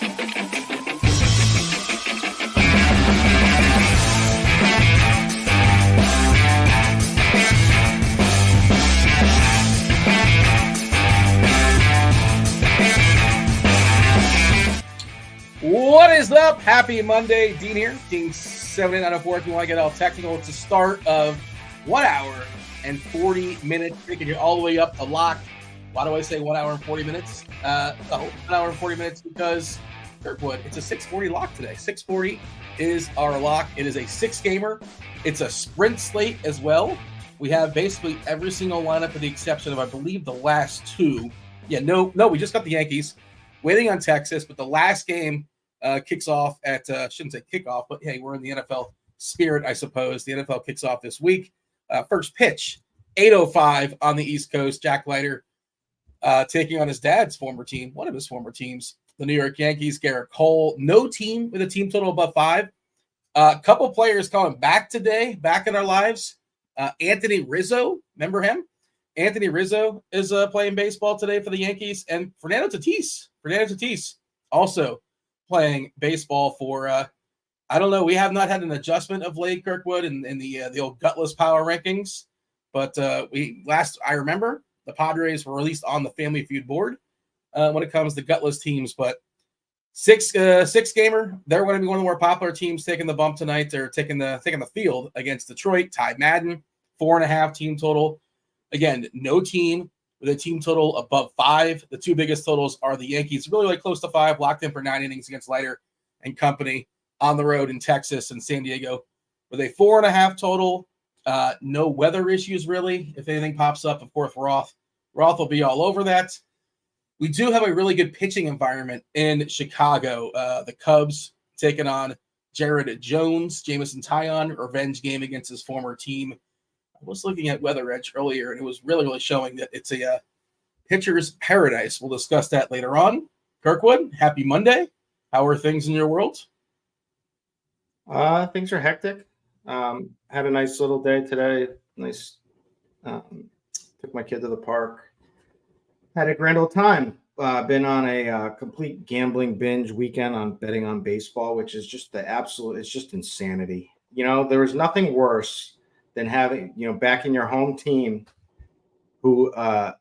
What is up? Happy Monday. Dean here. Dean 7904 if you want to get all technical. It's the start of 1 hour and 40 minutes. Taking you all the way up the lock. Why do I say 1 hour and 40 minutes? 1 hour and 40 minutes because Kirkwood, it's a 640 lock today. 640 is our lock. It is a 6-gamer. It's a sprint slate as well. We have basically every single lineup with the exception of, I believe, the last two. Yeah, no, we just got the Yankees. Waiting on Texas, but the last game kicks off at, shouldn't say kickoff, but hey, we're in the NFL spirit, I suppose. The NFL kicks off this week. First pitch, 8:05 on the East Coast. Jack Leiter taking on his dad's former team, one of his former teams, the New York Yankees. Garrett Cole, no team with a team total above 5. A couple players coming back today, back in our lives. Anthony Rizzo, remember him? Anthony Rizzo is playing baseball today for the Yankees, and Fernando Tatis also playing baseball for, I don't know, we have not had an adjustment of late, Kirkwood, in the old gutless power rankings, but I remember the Padres were released on the Family Feud board when it comes to gutless teams, but six gamer, they're going to be one of the more popular teams taking the bump tonight. They're taking the field against Detroit. Ty Madden, 4.5 team total. Again, no team with a team total above 5. The two biggest totals are the Yankees, really like close to 5, locked in for 9 innings against Leiter and company on the road in Texas and San Diego with a 4.5 total. No weather issues, really. If anything pops up, of course, Roth will be all over that. We do have a really good pitching environment in Chicago. The Cubs taking on Jared Jones, Jameson Taillon, revenge game against his former team. I was looking at Weather Edge earlier, and it was really, really showing that it's a pitcher's paradise. We'll discuss that later on. Kirkwood, happy Monday. How are things in your world? Things are hectic. Had a nice little day today. Took my kid to the park. Had a grand old time. Been on a complete gambling binge weekend on betting on baseball, which is just it's just insanity. You know, there was nothing worse than having, backing your home team who, and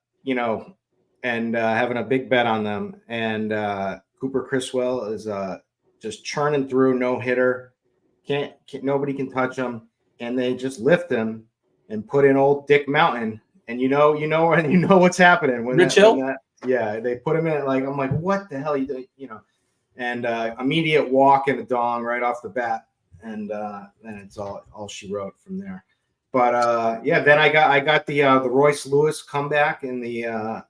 having a big bet on them. And Cooper Criswell is just churning through, no hitter. Can't nobody can touch him. And they just lift him and put in old Dick Mountain. And you know what's happening when Rich Hill? They put him in it. I'm like, what the hell you doing? And immediate walk and a dong right off the bat. And then it's all she wrote from there. But then I got the Royce Lewis comeback in the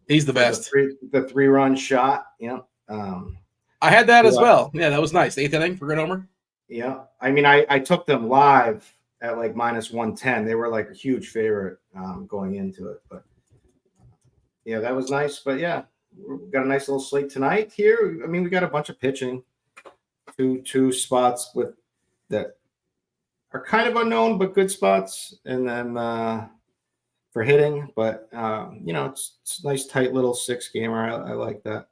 he's the best. The 3-run shot. Yeah. I had that as well. Yeah, that was nice. 8th inning for Good Homer. Yeah. I mean, I took them live at like -110. They were like a huge favorite going into it. But yeah, that was nice. But yeah, we got a nice little slate tonight here. I mean, we got a bunch of pitching. Two spots with that are kind of unknown, but good spots. And then for hitting, but it's a nice tight little 6-gamer. I like that.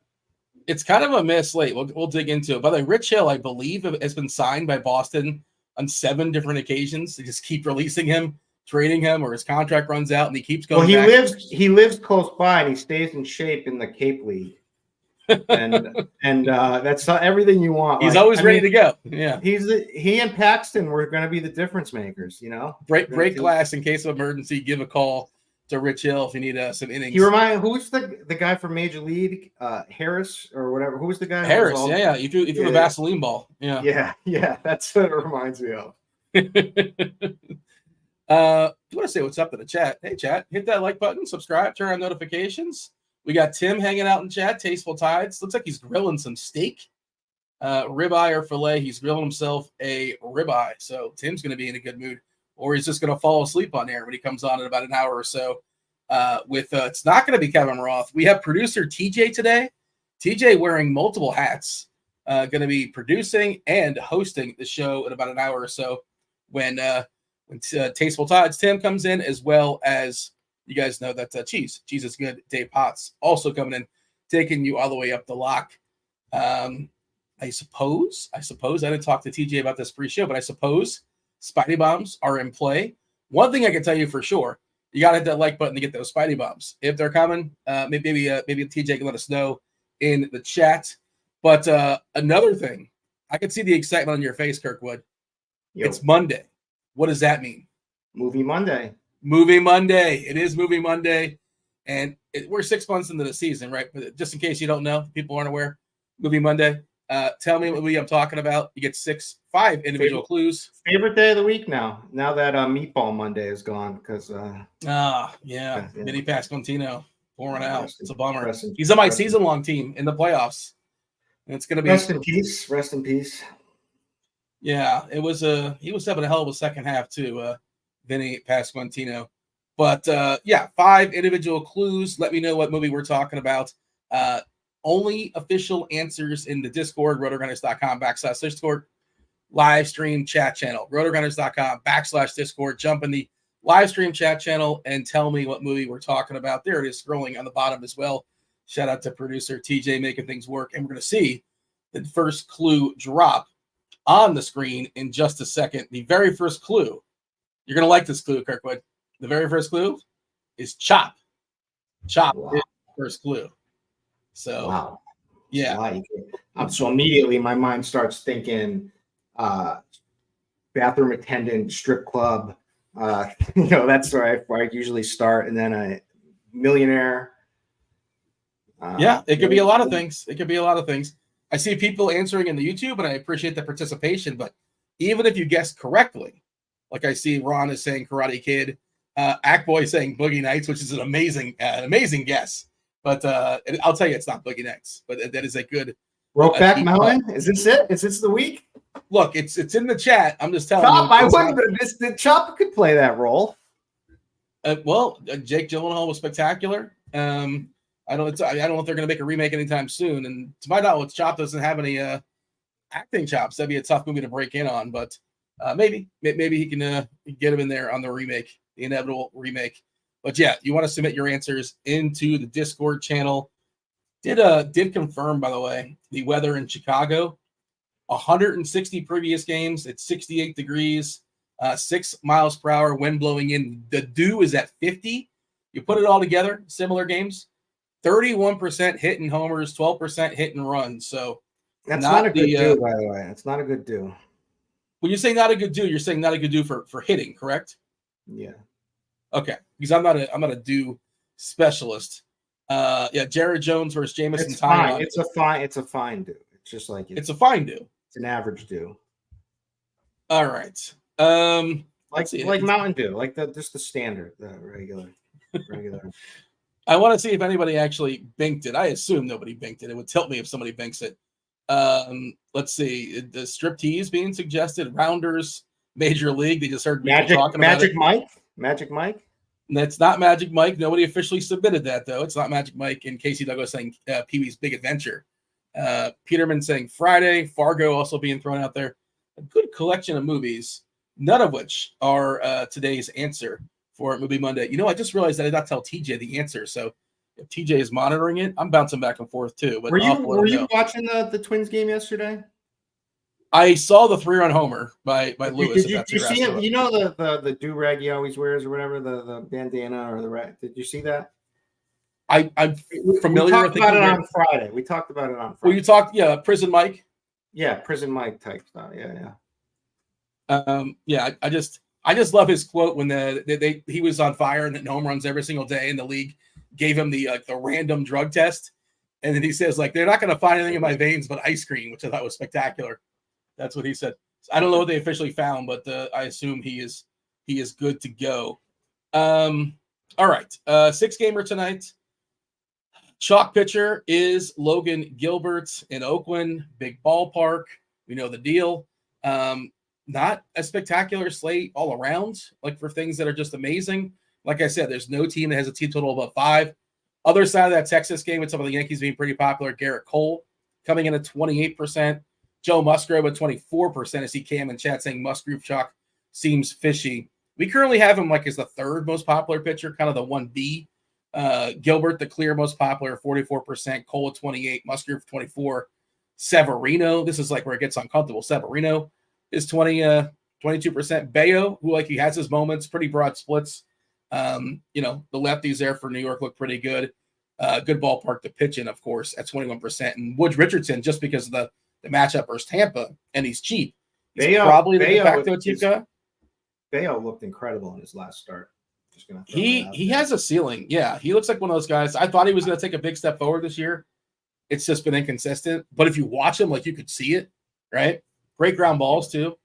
It's kind of a miss slate. We'll dig into it. By the way, Rich Hill, I believe, has been signed by Boston on 7 different occasions. They just keep releasing him, trading him, or his contract runs out and he keeps going. Well, he lives close by and he stays in shape in the Cape League. and that's not everything you want. He's always ready to go. Yeah, he and Paxton were going to be the difference makers. Break glass in case of emergency. Give a call to Rich Hill if you need some innings. Who's the guy from Major League, Harris or whatever? Who's the guy? Harris. Yeah. You threw the Vaseline ball. Yeah. That's what it reminds me of. You want to say what's up in the chat? Hey, chat, hit that like button, subscribe, turn on notifications. We got Tim hanging out in chat. TastefulTides. Looks like he's grilling some steak, ribeye or filet. He's grilling himself a ribeye. So Tim's going to be in a good mood, or he's just going to fall asleep on air when he comes on in about an hour or so. It's not going to be Kevin Roth. We have producer TJ today. TJ wearing multiple hats, going to be producing and hosting the show in about an hour or so when TastefulTides Tim comes in, as well as you guys know that Cheese is Good. Dave Potts also coming in, taking you all the way up the lock. I suppose I didn't talk to TJ about this pre-show, but I suppose Spidey bombs are in play. One thing I can tell you for sure, you got to hit that like button to get those Spidey bombs. If they're coming, maybe TJ can let us know in the chat. But another thing, I can see the excitement on your face, Kirkwood. Yo. It's Monday. What does that mean? Movie Monday. Movie Monday. It is Movie Monday. And we're 6 months into the season, right? But just in case you don't know, people aren't aware, Movie Monday. Tell me what movie I'm talking about. You get 5 individual clues. Favorite day of the week now that Meatball Monday is gone. Because Vinny Pasquantino pouring out. It's a bummer. He's on my season-long team in the playoffs. And it's going to be rest in peace. Rest in peace. Yeah, he was having a hell of a second half too, Vinny Pasquantino. But 5 individual clues. Let me know what movie we're talking about. Only official answers in the Discord, rotorunners.com/Discord live stream chat channel, rotorunners.com/Discord. Jump in the live stream chat channel and tell me what movie we're talking about. There it is, scrolling on the bottom as well. Shout out to producer TJ making things work. And we're going to see the first clue drop on the screen in just a second. The very first clue, you're going to like this clue, Kirkwood. The very first clue is chop. Chop is the first clue. So, wow. Yeah. So immediately my mind starts thinking bathroom attendant, strip club. That's where I usually start. And then a millionaire. It could be a lot of things. I see people answering in the YouTube, and I appreciate the participation. But even if you guess correctly, like I see Ron is saying Karate Kid, Ackboy saying Boogie Nights, which is an amazing guess. But I'll tell you, it's not Boogie Nights. But that is a good. Brokeback Mountain? Is this it? Is this the week? Look, it's in the chat. I'm just telling you. I wouldn't. The Chop could play that role. Jake Gyllenhaal was spectacular. I don't know if they're going to make a remake anytime soon. And to my knowledge, Chop doesn't have any acting chops. That'd be a tough movie to break in on. But maybe he can get him in there on the remake, the inevitable remake. But yeah, you want to submit your answers into the Discord channel. Did confirm, by the way, the weather in Chicago. 160 previous games. It's 68 degrees, 6 miles per hour, wind blowing in. The dew is at 50. You put it all together, similar games. 31% hit and homers, 12% hit and runs. So that's not a good do, by the way. It's not a good do. When you say not a good do, you're saying not a good do for hitting, correct? Yeah. Okay. Because I'm not a do specialist. Jared Jones versus Jamison Tynan. It's a fine do. It's just like it's a fine do. It's an average do. All right. Like Mountain Dew, like just the standard, the regular. I want to see if anybody actually binked it. I assume nobody binked it. It would tilt me if somebody binks it. Let's see. The striptease being suggested. Rounders, Major League. They just heard people talking about it. Magic Mike. That's not Magic Mike. Nobody officially submitted that, though. It's not Magic Mike. And Casey Douglas saying Pee-wee's Big Adventure. Peterman saying Friday. Fargo also being thrown out there. A good collection of movies, none of which are today's answer for Movie Monday. I just realized that I did not tell TJ the answer. So if TJ is monitoring it, I'm bouncing back and forth too. But were you watching the Twins game yesterday? I saw the 3-run homer by Lewis. Did you see him? You know the do-rag he always wears or whatever, the bandana or the rag. Did you see that? I'm familiar with it. We talked about it on Friday. Well, you talked, Prison Mike. Yeah, Prison Mike type stuff. Yeah. I just love his quote when he was on fire and hitting home runs every single day, and the league gave him the random drug test, and then he says they're not going to find anything in my veins but ice cream, which I thought was spectacular. That's what he said. I don't know what they officially found, but I assume he is good to go. All right, 6-gamer tonight. Chalk pitcher is Logan Gilbert in Oakland, big ballpark. We know the deal. Not a spectacular slate all around, for things that are just amazing. Like I said, there's no team that has a team total above 5. Other side of that Texas game with some of the Yankees being pretty popular, Garrett Cole coming in at 28%. Joe Musgrove at 24%. I see Cam in chat saying Musgrove chalk seems fishy. We currently have him as the 3rd most popular pitcher, kind of the 1B. Gilbert, the clear most popular, 44%. Cole at 28%. Musgrove 24%. Severino, this is like where it gets uncomfortable. Severino is 22%. Bayo, who like he has his moments, pretty broad splits. The lefties there for New York look pretty good. Good ballpark to pitch in, of course, at 21%. And Woods Richardson, just because of the matchup versus Tampa, and he's cheap. He's probably the de facto cheap guy. Bayo looked incredible in his last start. Just gonna he has a ceiling. Yeah, he looks like one of those guys. I thought he was going to take a big step forward this year. It's just been inconsistent. But if you watch him, like you could see it, right? Great ground balls too.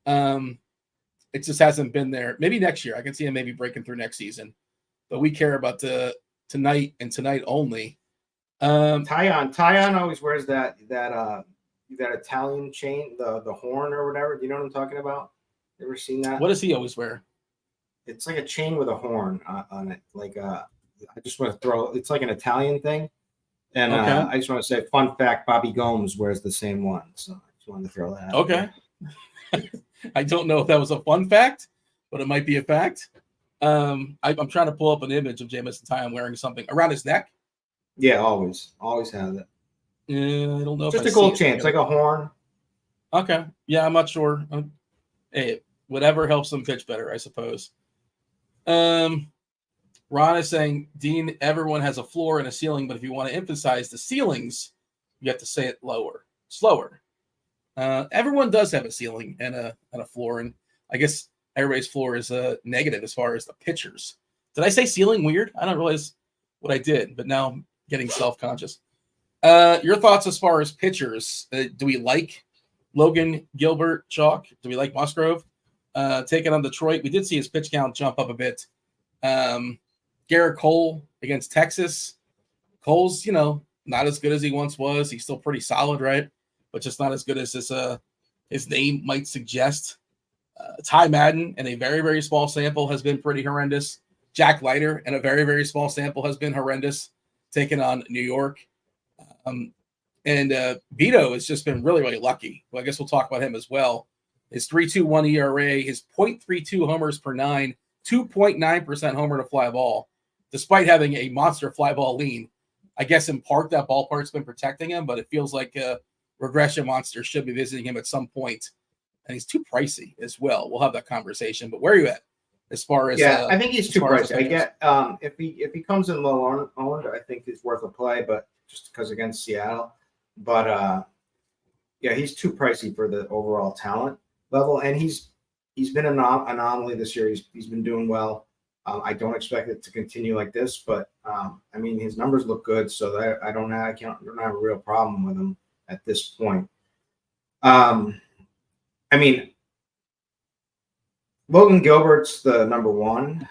It just hasn't been there. Maybe next year. I can see him maybe breaking through next season. But we care about the tonight and tonight only. Tyon always wears that Italian chain, the horn or whatever. Do you know what I'm talking about? You ever seen that? What does he always wear? It's like a chain with a horn on it. Like I just want to throw. It's like an Italian thing. And okay. I just want to say, fun fact: Bobby Gomes wears the same one. So I just wanted to throw that out. Okay. I don't know if that was a fun fact, but it might be a fact. I'm trying to pull up an image of Jamison Tyon wearing something around his neck. Yeah, always have it. Yeah, I don't know. Just a gold chain. It's like a horn. Okay. Yeah, I'm not sure. Hey, whatever helps them pitch better, I suppose. Ron is saying, Dean, everyone has a floor and a ceiling, but if you want to emphasize the ceilings, you have to say it slower. Everyone does have a ceiling and a floor, and I guess everybody's floor is negative as far as the pitchers. Did I say ceiling weird? I don't realize what I did, but now I'm getting self-conscious. Your thoughts as far as pitchers? Do we like Logan Gilbert, Chalk? Do we like Musgrove? Taking on Detroit, we did see his pitch count jump up a bit. Garrett Cole against Texas. Cole's, not as good as he once was. He's still pretty solid, right? But just not as good as his name might suggest. Ty Madden in a very, very small sample has been pretty horrendous. Jack Leiter in a very, very small sample has been horrendous, taking on New York. And Vito has just been really, really lucky. Well, I guess we'll talk about him as well. His 3.21 ERA, his .32 homers per nine, 2.9% homer to fly ball, despite having a monster fly ball lean. I guess in part that ballpark's been protecting him, but it feels like a regression monster should be visiting him at some point. And he's too pricey as well. We'll have that conversation. But where are you at as far as? Yeah, I think he's too pricey. I get if he comes in low owned, I think he's worth a play, but just because against Seattle. But yeah, he's too pricey for the overall talent level, and he's been an anomaly this year. He's been doing well. I don't expect it to continue like this, but I mean his numbers look good, so I don't have a real problem with him at this point. I mean, Logan Gilbert's the number one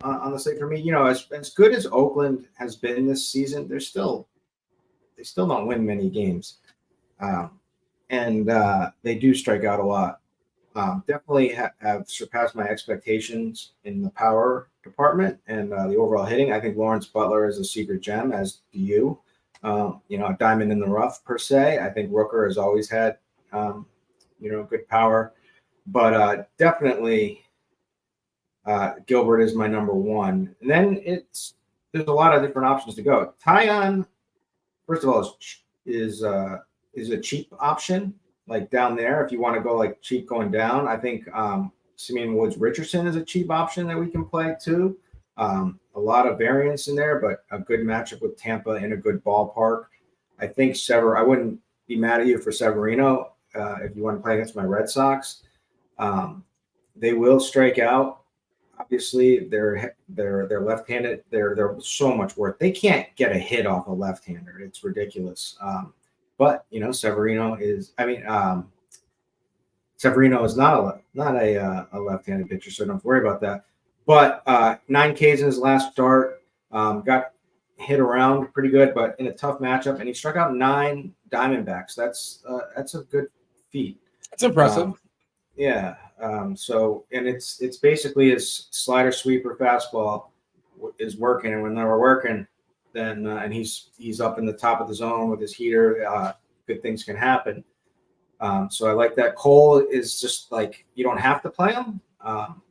on the slate for me. As good as Oakland has been this season, they still don't win many games, and they do strike out a lot. Definitely have surpassed my expectations in the power department and the overall hitting. I think Lawrence Butler is a secret gem, as do you. A diamond in the rough per se. I think Rooker has always had, good power, but definitely Gilbert is my number one. And then there's a lot of different options to go. Tyon, first of all, is a cheap option. Like down there, if you want to go like cheap going down, I think Simeon Woods Richardson is a cheap option that we can play too. A lot of variance in there, but a good matchup with Tampa in a good ballpark. I think I wouldn't be mad at you for Severino if you want to play against my Red Sox. They will strike out. Obviously, they're left-handed. They're so much worth. They can't get a hit off a left-hander. It's ridiculous. But Severino is. Severino is not a left-handed pitcher, so don't worry about that. But 9 Ks in his last start, got hit around pretty good, but in a tough matchup, and he struck out 9 Diamondbacks. That's a good feat. That's impressive. Yeah. So it's basically his slider, sweeper, fastball is working, and when they were working, then and he's up in the top of the zone with his heater. Good things can happen. So I like that. Cole is just like you don't have to play him.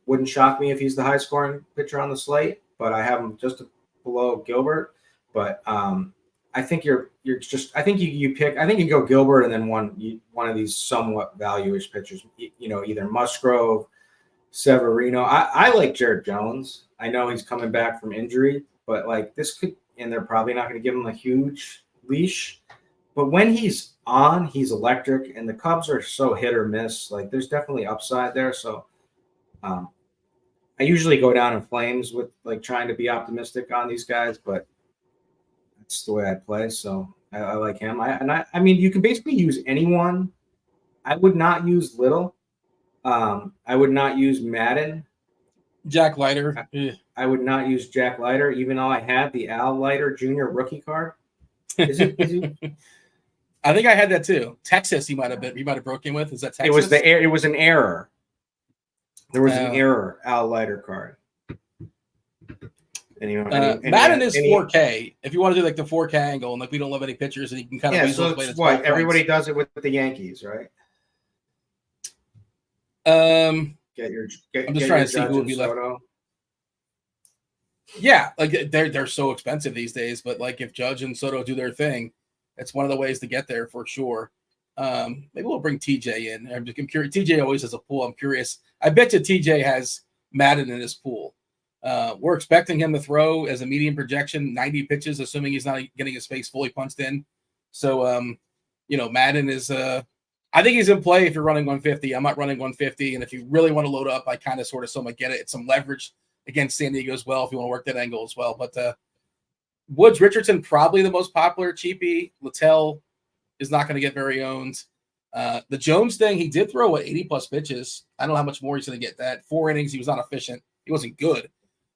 Wouldn't shock me if he's the high scoring pitcher on the slate, but I have him just below Gilbert. But I think you're just. I think you pick. I think you go Gilbert and then one of these somewhat value-ish pitchers. Either Musgrove, Severino. I like Jared Jones. I know he's coming back from injury, but like this could, and they're probably not going to give him a huge leash. But when he's on, he's electric, and the Cubs are so hit or miss. Like there's definitely upside there. So I usually go down in flames with like trying to be optimistic on these guys, but that's the way I play. So I like him. I mean, you can basically use anyone. I would not use Little. I would not use Madden. Jack Leiter. I would not use Jack Leiter, even though I had the Al Leiter Jr. rookie card. Is it? I think I had that too. Texas, he might have broken with. Is that Texas? It was an error. There was an error. Al Leiter card. Madden is 4K. If you want to do like the 4K angle and like we don't love any pictures and you can kind of so it's what everybody does it with the Yankees, right? I'm just trying to see who would be left. Yeah, like they're so expensive these days, but like if Judge and Soto do their thing, it's one of the ways to get there for sure. Maybe we'll bring TJ in. I'm curious. TJ always has a pool. I'm curious. I bet you TJ has Madden in his pool. We're expecting him to throw as a medium projection 90 pitches, assuming he's not getting his face fully punched in. So, Madden is I think he's in play if you're running 150. I'm not running 150. And if you really want to load up, I kind of sort of somewhat get it. It's some leverage against San Diego as well if you want to work that angle as well. But Woods, Richardson, probably the most popular cheapie. Littell is not going to get very owned. The Jones thing, he did throw 80-plus pitches. I don't know how much more he's going to get that. 4 innings, he was not efficient. He wasn't good.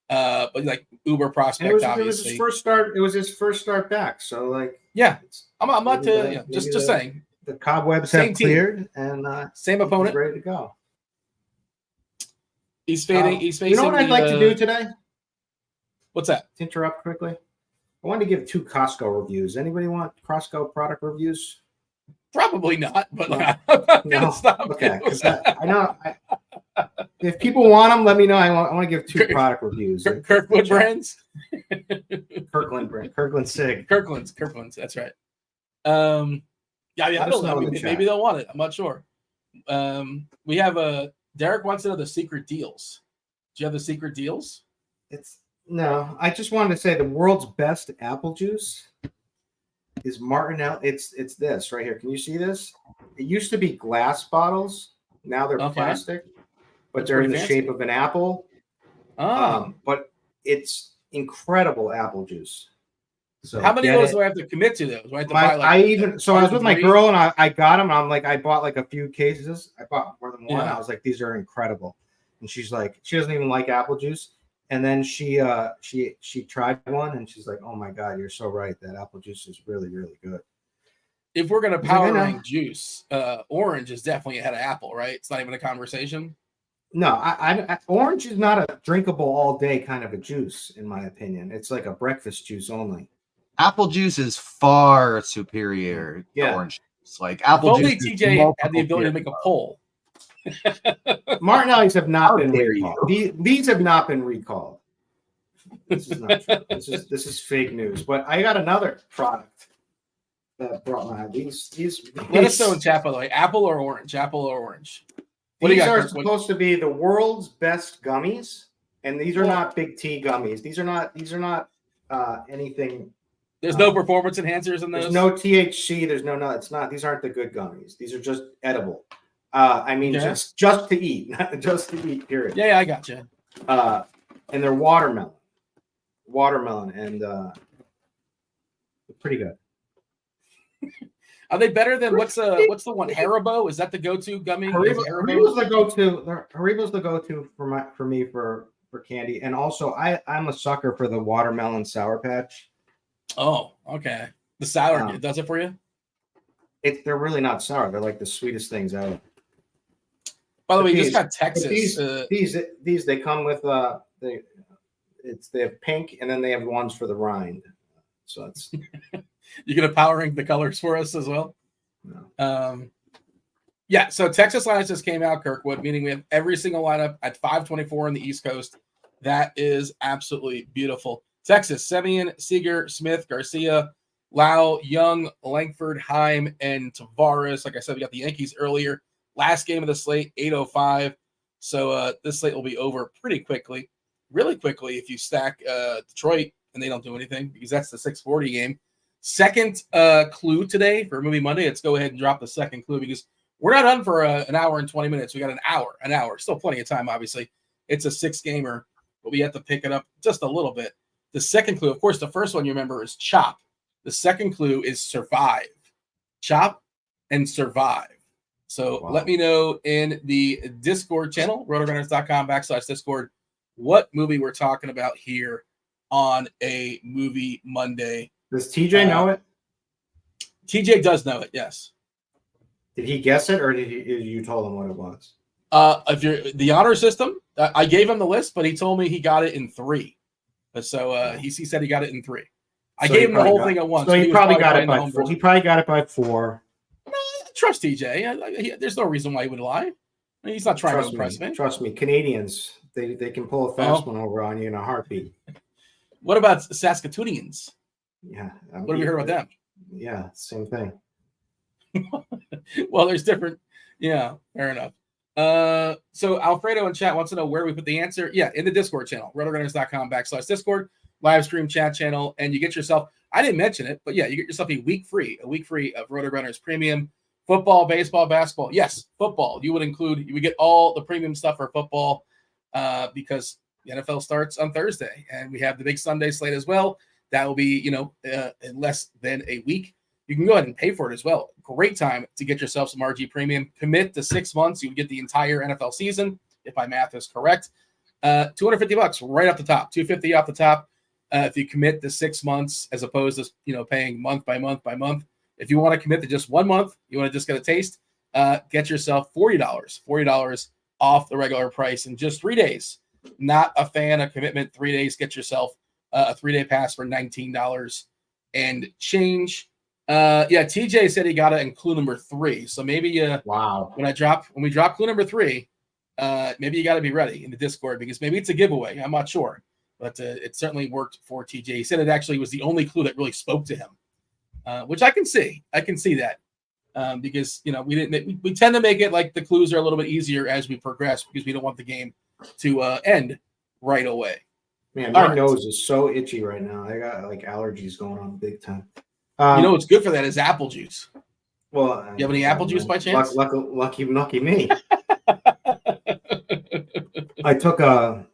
But like uber prospect, obviously. It was his first start. It was his first start back. So like, yeah, I'm not just saying. The cobwebs have cleared, and same opponent, ready to go. He's fading. He's facing. You know what I'd like to do today? What's that? To interrupt quickly, I wanted to give 2 Costco reviews. Anybody want Costco product reviews? Probably not, but like, I'm not gonna stop. Okay, because I know. If people want them, let me know. I want to give 2 product reviews. Kirkwood brands. Kirkland brand. Kirkland Sig. Kirkland's. That's right. Yeah, I don't know. Maybe they'll want it. I'm not sure. We have Derek wants to know the secret deals. Do you have the secret deals? No. I just wanted to say the world's best apple juice is Martinelli. It's this right here. Can you see this? It used to be glass bottles. Now they're plastic, but they're in the shape of an apple. But it's incredible apple juice. So how many of those do I have to commit to those? Do I have to buy I was with my girl and I got them. And I bought like a few cases. I bought more than one. I was like, these are incredible. And she's like, she doesn't even like apple juice. And then she tried one and she's like, oh my God, you're so right. That apple juice is really, really good. If we're going to power rank juice, orange is definitely ahead of apple, right? It's not even a conversation. No, I orange is not a drinkable all day kind of a juice, in my opinion. It's like a breakfast juice only. Apple juice is far superior to orange juice. Like apple juice. Only TJ had the ability to make a poll. Martinelli's have not been recalled. These have not been recalled. This is not true. This is fake news. But I got another product that brought my these. Let us know in chat, by the way. Apple or orange? Apple or orange? These are supposed to be the world's best gummies, and these are not Big T gummies. These are not anything. There's no performance enhancers in those. There's no THC. There's no. It's not. These aren't the good gummies. These are just edible. Just to eat, not just to eat. Period. Yeah, I got you. And they're watermelon, and they're pretty good. Are they better than what's the one? Haribo? Is that the go-to gummy? Haribo's the go-to. Haribo's the go-to for me for candy, and also I'm a sucker for the watermelon Sour Patch. Oh, okay. The sour does it for you? They're really not sour. They're like the sweetest things ever. By the way, you just got Texas. These they come with they have pink and then they have ones for the rind. So it's you're gonna power rank the colors for us as well. No. Yeah. So Texas lineups just came out, Kirkwood, meaning we have every single lineup at 524 on the East Coast. That is absolutely beautiful. Texas: Semien, Seager, Smith, Garcia, Lau, Young, Langford, Heim, and Tavares. Like I said, we got the Yankees earlier. Last game of the slate, 8:05. So this slate will be over pretty quickly, really quickly if you stack Detroit and they don't do anything, because that's the 6:40 game. Second clue today for Movie Monday. Let's go ahead and drop the second clue, because we're not on for an hour and 20 minutes. We got an hour. Still plenty of time, obviously. It's a 6-gamer, but we have to pick it up just a little bit. The second clue, of course, the first one you remember is chop. The second clue is survive. Chop and survive. So Let me know in the Discord channel, rotorunners.com/Discord, what movie we're talking about here on a Movie Monday. Does TJ know it? TJ does know it, yes. Did he guess it, or did you told him what it was? If you're the honor system, I gave him the list, but he told me he got it in 3. So he said he got it in 3. I gave him the whole thing at once. So he probably got it by 4. He probably got it by 4. No, trust TJ. There's no reason why he would lie. He's not trying to impress me. Trust me. Canadians, they can pull a fast one over on you in a heartbeat. What about Saskatoonians? Yeah. What have you heard about them? Yeah, same thing. Well, there's different. Yeah, fair enough. So Alfredo in chat wants to know where we put the answer. Yeah, in the Discord channel, rotorunners.com/Discord, live stream chat channel, and you get yourself, I didn't mention it, but yeah, you get yourself a week free of RotoRunners Premium. Football, baseball, basketball. Yes, football. You would get all the premium stuff for football because the NFL starts on Thursday, and we have the big Sunday slate as well. That will be, in less than a week. You can go ahead and pay for it as well. Great time to get yourself some RG Premium. Commit to 6 months. You get the entire NFL season, if my math is correct. $250 right off the top. $250 off the top. If you commit to 6 months, as opposed to paying month by month by month. If you want to commit to just 1 month, you want to just get a taste, get yourself $40 off the regular price in just 3 days. Not a fan of commitment. 3 days, get yourself a 3-day pass for $19 and change. TJ said he got it in clue number 3. So maybe wow. When we drop clue number 3, maybe you got to be ready in the Discord, because maybe it's a giveaway. I'm not sure, but it certainly worked for TJ. He said it actually was the only clue that really spoke to him, which I can see. I can see that because we tend to make it like the clues are a little bit easier as we progress, because we don't want the game to end right away. Man, my nose is so itchy right now. I got like allergies going on big time. What's good for that is apple juice. Well, you have any apple juice by chance? Lucky me. I took a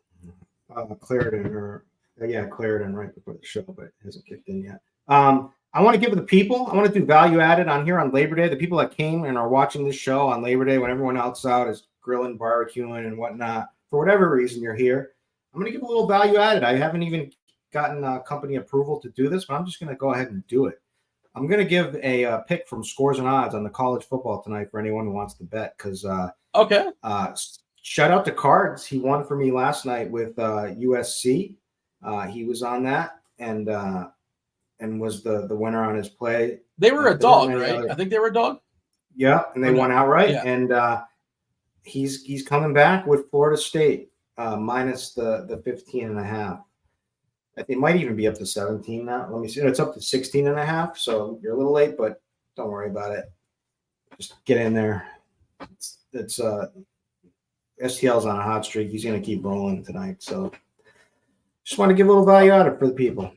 Claritin Claritin right before the show, but it hasn't kicked in yet. I want to give the people, I want to do value added on here on Labor Day. The people that came and are watching this show on Labor Day when everyone else out is grilling, barbecuing, and whatnot. For whatever reason you're here, I'm going to give a little value added. I haven't even gotten company approval to do this, but I'm just going to go ahead and do it. I'm going to give a pick from Scores and Odds on the college football tonight for anyone who wants to bet. Because shout out to Cards. He won for me last night with USC. He was on that and was the winner on his play. They were a dog, right? I think they were a dog. Yeah, and they won outright. Yeah. And he's coming back with Florida State minus the 15.5. I think it might even be up to 17 now. Let me see. It's up to 16.5. So you're a little late, but don't worry about it. Just get in there. It's STL's on a hot streak. He's going to keep rolling tonight. So just want to give a little value out for the people.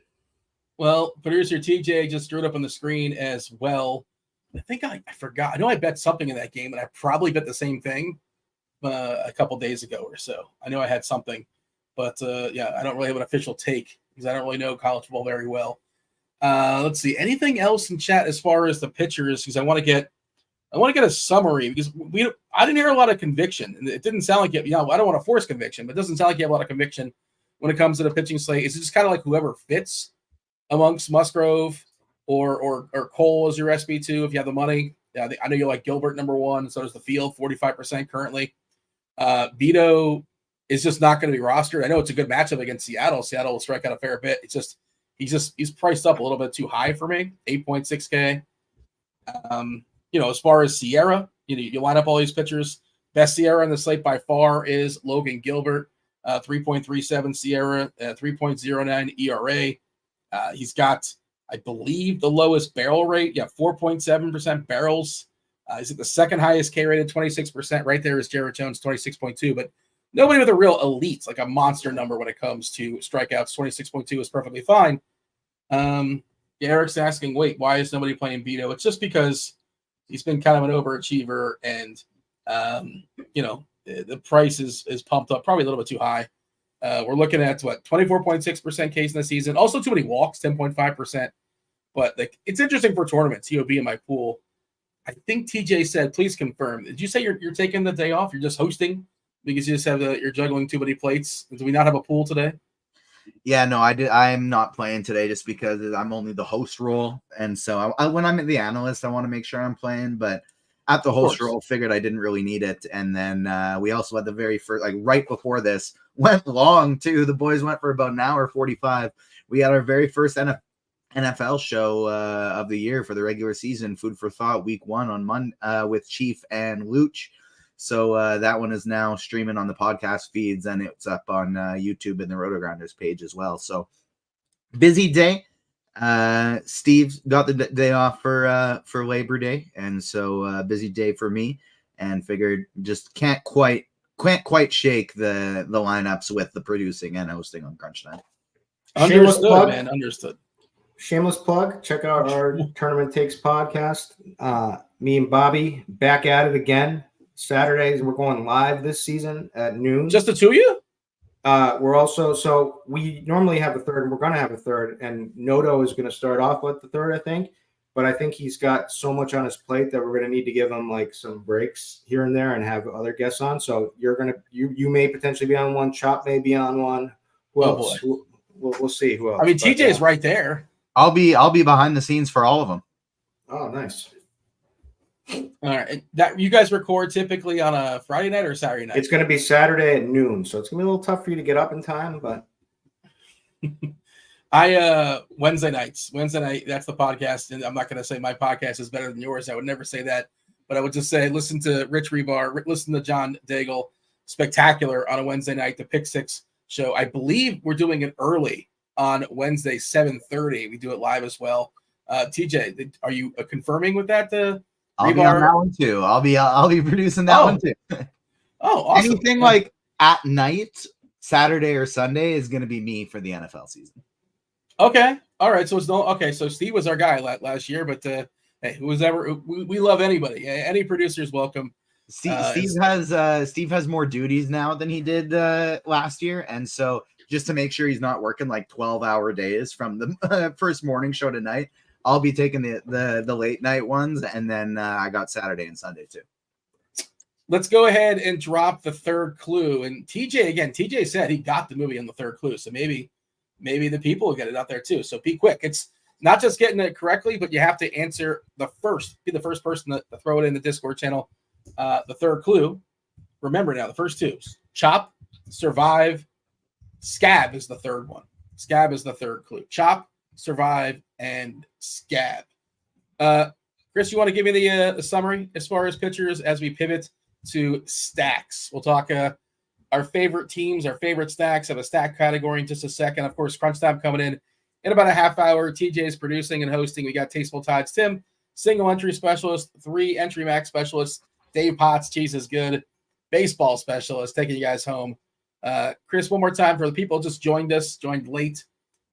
Well, producer TJ just drew it up on the screen as well. I think I forgot. I know I bet something in that game, and I probably bet the same thing a couple days ago or so. I know I had something, but I don't really have an official take because I don't really know college football very well. Let's see. Anything else in chat as far as the pitchers? Because I want to get a summary, because I didn't hear a lot of conviction, and it didn't sound like it. I don't want to force conviction, but it doesn't sound like you have a lot of conviction when it comes to the pitching slate. Is it just kind of like whoever fits amongst Musgrove or Cole as your SB2 if you have the money? Yeah, I know you like Gilbert number 1, so does the field, 45% currently. Vito is just not going to be rostered. I know it's a good matchup against Seattle. Seattle will strike out a fair bit. It's just he's priced up a little bit too high for me, 8.6K. As far as Sierra, you line up all these pitchers. Best Sierra in the slate by far is Logan Gilbert, 3.37 Sierra, 3.09 ERA. He's got, I believe the lowest barrel rate. Yeah, 4.7% barrels. Is it the second highest K rated, 26%? Right there is Jared Jones, 26.2. But nobody with a real elite, like a monster number when it comes to strikeouts. 26.2 is perfectly fine. Eric's asking, wait, why is nobody playing Beto? It's just because he's been kind of an overachiever, and the price is pumped up probably a little bit too high. We're looking at 24.6% case in the season. Also too many walks, 10.5%. But it's interesting for tournaments. He'll be in my pool. I think TJ said, please confirm. Did you say you're taking the day off? You're just hosting because you just have you're juggling too many plates? Do we not have a pool today? Yeah, no, I'm not playing today just because I'm only the host role, and so when I'm the analyst, I want to make sure I'm playing. But at the host role, figured I didn't really need it. And then we also had the very first, right before this, went long too. The boys went for about an hour 45. We had our very first NFL show of the year for the regular season, Food for Thought, week 1 on Monday with Chief and Luch. So that one is now streaming on the podcast feeds, and it's up on YouTube and the Rotogrinders page as well. So busy day. Steve got the day off for Labor Day, and so busy day for me, and figured just can't quite shake the lineups with the producing and hosting on Crunch Time. Understood, man. Understood. Shameless plug. Check out our Tournament Takes podcast. Me and Bobby back at it again. Saturdays, we're going live this season at noon. Just the two of you? We're also, so we normally have a third, and we're going to have a third, and Noto is going to start off with the third, I think. But I think he's got so much on his plate that we're going to need to give him some breaks here and there and have other guests on. So you may potentially be on one. Chop may be on one. Who else? We'll see who else. I mean, TJ is right there. I'll be behind the scenes for all of them. Oh, nice. All right. That you guys record typically on a Friday night or Saturday night? It's going to be Saturday at noon, so it's going to be a little tough for you to get up in time, but Wednesday night, that's the podcast, and I'm not going to say my podcast is better than yours. I would never say that, but I would just say listen to Rich Rebar, listen to John Daigle, spectacular on a Wednesday night, the Pick Six show. I believe we're doing it early on Wednesday, 7:30. We do it live as well. TJ, are you confirming with that? I'll be on that one too. I'll be producing that one too. Oh, awesome. Anything like at night, Saturday or Sunday is going to be me for the NFL season. Okay. All right. So so Steve was our guy last year, but hey, we love anybody. Any producer's welcome. Steve has more duties now than he did last year, and so just to make sure he's not working 12-hour days from the first morning show to night, I'll be taking the late night ones, and then I got Saturday and Sunday too. Let's go ahead and drop the third clue. And TJ said he got the movie on the third clue, so maybe the people will get it out there too. So be quick. It's not just getting it correctly, but you have to answer be the first person to throw it in the Discord channel. The third clue. Remember now, the first two: chop, survive, scab is the third one. Scab is the third clue. Chop, survive, and scab. Chris, you want to give me the summary as far as pitchers as we pivot to stacks? We'll talk our favorite teams, our favorite stacks. Have a stack category in just a second. Of course, Crunch Time coming in about a half hour. TJ is producing and hosting. We got TastefulTides Tim, single entry specialist, 3 entry max specialists. Dave Potts, CheeseIsGood, baseball specialist, taking you guys home. Chris, one more time for the people just joined late.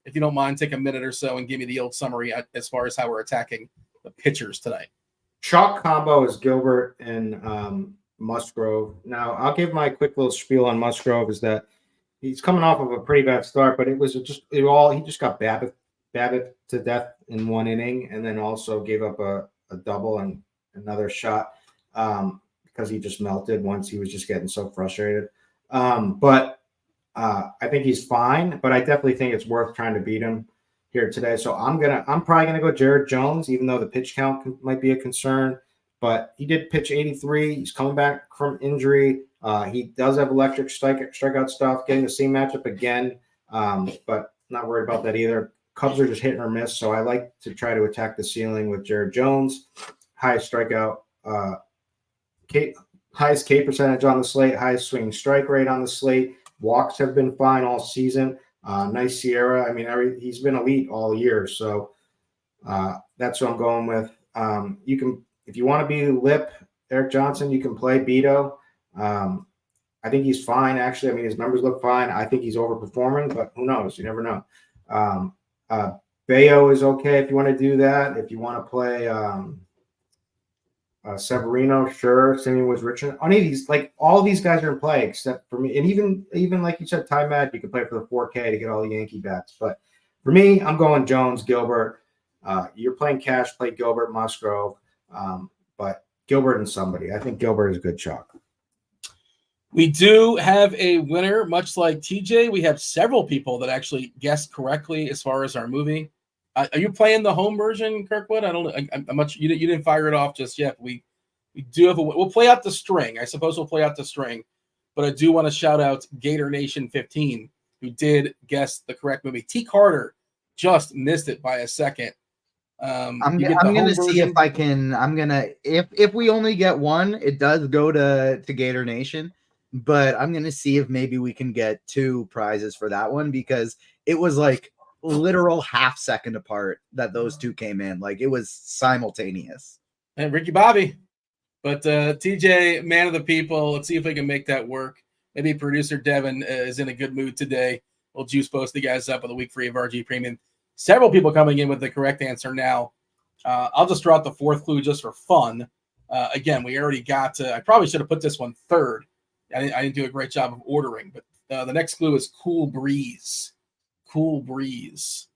If you don't mind, take a minute or so and give me the old summary as far as how we're attacking the pitchers tonight. Chalk combo is Gilbert and Musgrove. Now, I'll give my quick little spiel on Musgrove is that he's coming off of a pretty bad start, but he just got Babbitt to death in 1 inning, and then also gave up a double and another shot because he just melted once he was just getting so frustrated. But I think he's fine, but I definitely think it's worth trying to beat him here today. So I'm probably gonna go Jared Jones, even though the pitch count might be a concern. But he did pitch 83. He's coming back from injury. He does have electric strikeout stuff, getting the same matchup again, but not worried about that either. Cubs are just hit or miss, so I like to try to attack the ceiling with Jared Jones. Highest strikeout, highest K percentage on the slate, highest swinging strike rate on the slate. Walks have been fine all season. Nice Sierra. I mean, he's been elite all year. So That's what I'm going with. You can, if you want to be lip Eric Johnson, you can play Beto. I think he's fine, actually. I mean, his numbers look fine. I think he's overperforming, but who knows? You never know. Bayo is okay if you want to do that. If you want to play Severino, sure. Same with Richard. Any of these, like all these guys are in play except for me. And even like you said, Ty Mad, you can play for the 4K to get all the Yankee bats. But for me, I'm going Jones, Gilbert. You're playing cash, play Gilbert, Musgrove. But Gilbert and somebody. I think Gilbert is a good chalk. We do have a winner, much like TJ. We have several people that actually guessed correctly as far as our movie. Are you playing the home version, Kirkwood? I don't. I'm much. You didn't fire it off just yet. We do have a. We'll play out the string. I suppose we'll play out the string, but I do want to shout out Gator Nation 15, who did guess the correct movie. T Carter just missed it by a second. I'm gonna see if I can. I'm gonna if we only get one, it does go to Gator Nation. But I'm gonna see if maybe we can get 2 prizes for that one, because it was like literal half second apart that those 2 came in. Like it was simultaneous. And Ricky Bobby, but TJ, man of the people. Let's see if we can make that work. Maybe producer Devin is in a good mood today. We'll juice post the guys up with a week free of RG Premium. Several people coming in with the correct answer now. I'll just draw out the 4th clue just for fun. Again, we already got to. I probably should have put this one 3rd. I didn't do a great job of ordering, but the next clue is cool breeze. Cool breeze.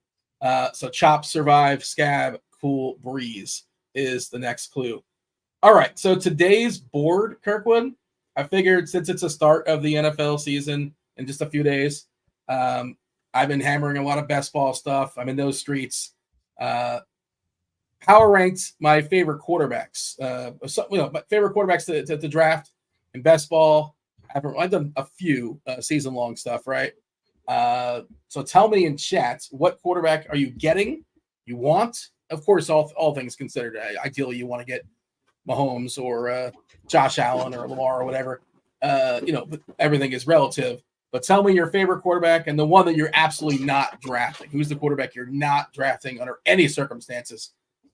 So chop, survive, scab, cool breeze is the next clue. All right. So today's board, Kirkwood, I figured since it's a start of the NFL season in just a few days, I've been hammering a lot of best ball stuff. I'm in those streets. Power ranked my favorite quarterbacks. My favorite quarterbacks to draft in best ball. I've done a few season-long stuff, right? So tell me in chat, what quarterback are you getting? You want? Of course, all things considered. Ideally, you want to get Mahomes or Josh Allen or Lamar or whatever. But everything is relative. But tell me your favorite quarterback and the one that you're absolutely not drafting. Who's the quarterback you're not drafting under any circumstances?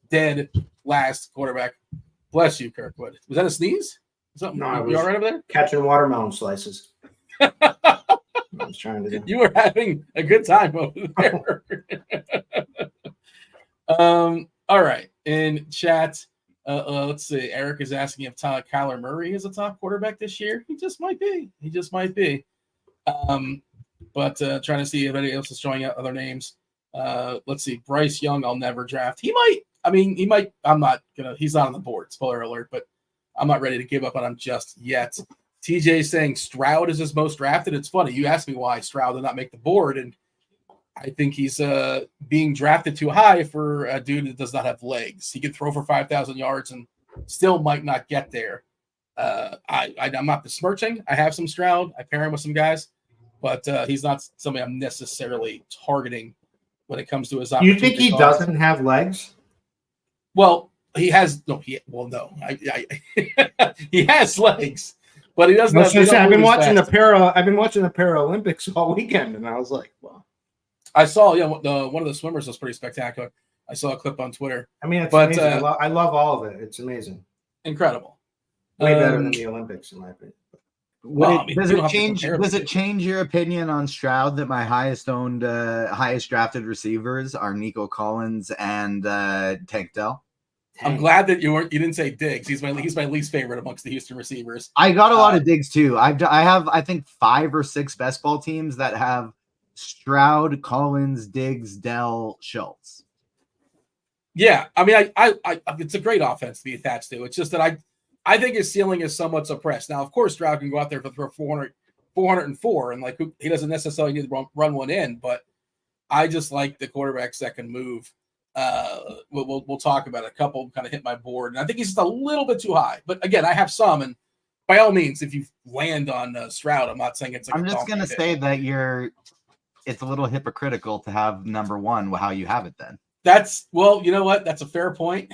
Dead last quarterback. Bless you, Kirkwood. Was that a sneeze? Something? No, you all right over there? Catching watermelon slices. I was trying to do. You were having a good time over there. All right. In chat, let's see. Eric is asking if Kyler Murray is a top quarterback this year. He just might be. But trying to see if anybody else is showing out other names. Let's see. Bryce Young, I'll never draft. He might. I'm not gonna. He's not on the board. Spoiler alert. But I'm not ready to give up on him just yet. TJ saying Stroud is his most drafted. It's funny. You asked me why Stroud did not make the board, and I think he's being drafted too high for a dude that does not have legs. He could throw for 5,000 yards and still might not get there. I'm not besmirching. I have some Stroud. I pair him with some guys, but he's not somebody I'm necessarily targeting when it comes to his opportunity. You think he doesn't have legs? Well, he has no. He has legs, but he doesn't. I've been watching the Paralympics all weekend, and I was like, "Well." I saw, one of the swimmers was pretty spectacular. I saw a clip on Twitter. I mean, it's amazing. I love all of it. It's amazing, incredible, way better than the Olympics, in my opinion. Does it change your opinion on Stroud that my highest drafted receivers are Nico Collins and Tank Dell? I'm glad that you didn't say Diggs. He's my least favorite amongst the Houston receivers. I got a lot of Diggs too. I have I think 5 or 6 best ball teams that have Stroud, Collins, Diggs, Dell, Schultz. Yeah, I mean, I it's a great offense to be attached to. It's just that I think his ceiling is somewhat suppressed. Now, of course, Stroud can go out there for 404, and he doesn't necessarily need to run one in. But I just like the quarterbacks that can move. We'll talk about it. A couple kind of hit my board, and I think he's just a little bit too high. But again, I have some, and by all means, if you land on Stroud, I'm not saying it's. I'm just gonna say that it's a little hypocritical to have number 1 how you have it then. You know what? That's a fair point,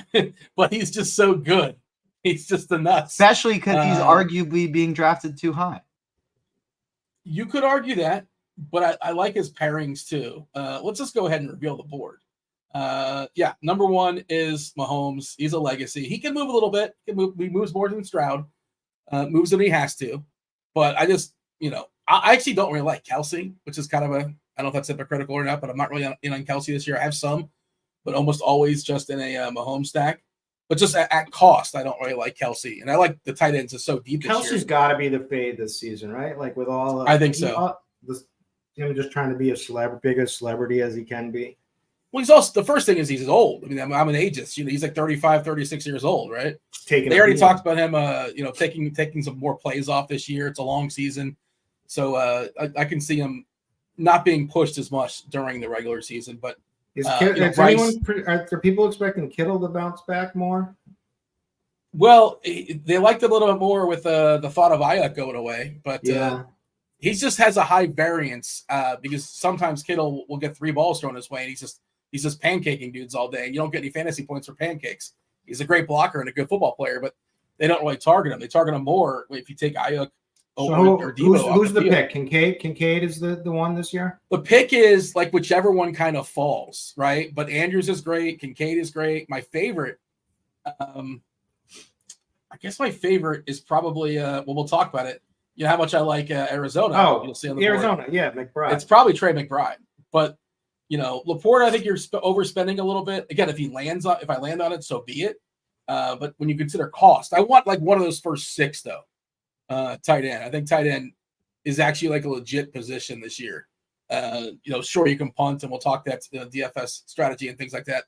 but he's just so good. He's just the nuts. Especially because he's arguably being drafted too high. You could argue that, but I like his pairings too. Let's just go ahead and reveal the board. Yeah, number one is Mahomes. He's a legacy. He can move a little bit. He moves more than Stroud. Moves when he has to. But I just, I actually don't really like Kelsey, which is kind of I don't know if that's hypocritical or not, but I'm not really in on Kelsey this year. I have some, but almost always just in a Mahomes stack. But just at cost, I don't really like Kelsey. And I like the tight ends is so deep this year. Kelsey's got to be the fade this season, right? Like with all I think so. Him just trying to be biggest celebrity as he can be. Well, he's also, the first thing is he's old. I mean, I'm an ageist. He's like 35, 36 years old, right? They already talked about him, taking some more plays off this year. It's a long season. So I can see him not being pushed as much during the regular season. But are people expecting Kittle to bounce back more? Well, they liked it a little bit more with the thought of Ayuk going away. But he just has a high variance because sometimes Kittle will get 3 balls thrown his way, and he's just pancaking dudes all day. And you don't get any fantasy points for pancakes. He's a great blocker and a good football player, but they don't really target him. They target him more if you take Ayuk or Debo. Who's the pick? Kincaid is the one this year? The pick is like whichever one kind of falls, right? But Andrews is great. Kincaid is great. My favorite, I guess my favorite is probably, we'll talk about it. You know how much I like Arizona. Oh, you'll see on the Arizona. board. Yeah, McBride. It's probably Trey McBride. But, Laporte, I think you're overspending a little bit. Again, if I land on it, so be it. But when you consider cost, I want like one of those first 6, though. Tight end. I think tight end is actually like a legit position this year. Sure, you can punt, and we'll talk that DFS strategy and things like that.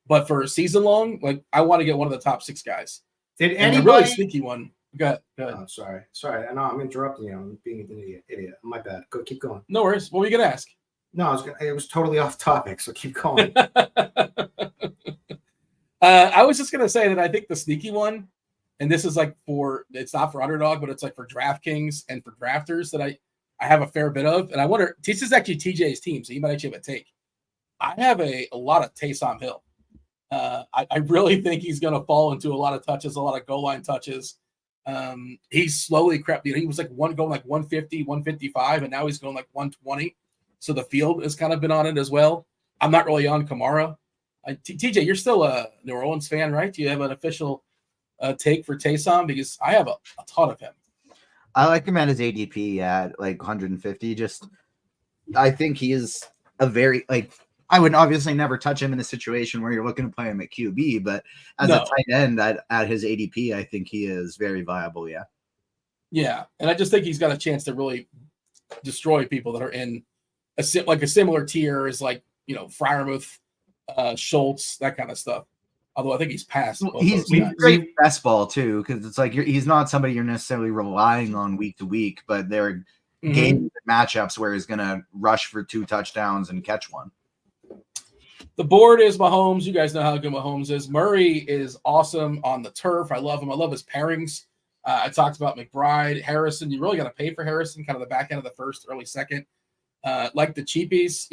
But for season long, like I want to get one of the top 6 guys. Did anybody? A really sneaky one. Go ahead. Oh, sorry. I know I'm interrupting you. I'm being an idiot. My bad. Keep going. No worries. What were you gonna ask? No, it was totally off topic. So keep going. I was just gonna say that I think the sneaky one, and this is like it's not for underdog, but it's like for DraftKings and for drafters that I have a fair bit of, and I wonder. This is actually TJ's team, so you might actually have a take. I have a lot of Taysom Hill. I really think he's going to fall into a lot of touches, a lot of goal line touches. He's slowly crept. He was like going like 150, 155, and now he's going like 120. So the field has kind of been on it as well. I'm not really on Kamara. TJ, you're still a New Orleans fan, right? Do you have an official take for Taysom? Because I have a ton of him. I like him at his ADP at like 150. I think he is a very I would obviously never touch him in a situation where you're looking to play him at QB, but as a tight end at his ADP, I think he is very viable. Yeah. Yeah. And I just think he's got a chance to really destroy people that are in a similar tier as Freiermuth, Schultz, that kind of stuff. Although I think he's passed. He's great best ball too, because it's like he's not somebody you're necessarily relying on week to week, but there are game matchups where he's going to rush for 2 touchdowns and catch one. The board is Mahomes. You guys know how good Mahomes is. Murray is awesome on the turf. I love him. I love his pairings. I talked about McBride, Harrison. You really got to pay for Harrison, kind of the back end of the first, early second. Like the cheapies,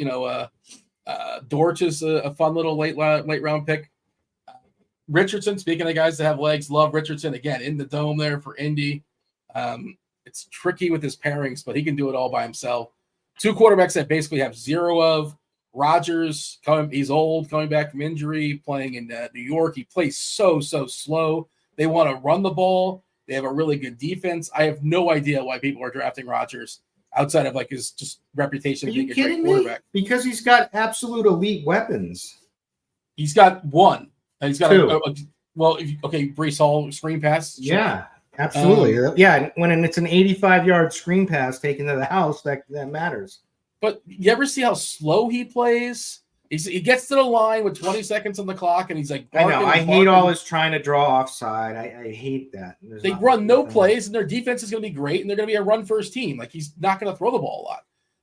Dortch is a fun little late round pick. Richardson, speaking of guys that have legs, love Richardson again in the dome there for Indy. It's tricky with his pairings, but he can do it all by himself. 2 quarterbacks that basically have 0 of. Rodgers, he's old, coming back from injury, playing in New York. He plays so slow. They want to run the ball. They have a really good defense. I have no idea why people are drafting Rodgers outside of his just reputation of being a great quarterback. Because he's got absolute elite weapons. He's got 1. And he's got 2. Breece Hall screen pass. Sure. Yeah, absolutely. When it's an 85-yard screen pass taken to the house, that matters. But you ever see how slow he plays? He gets to the line with 20 seconds on the clock, and he's like, I know. I hate all this trying to draw offside. I hate that. They run no plays, and their defense is going to be great, and they're going to be a run-first team. He's not going to throw the ball a lot.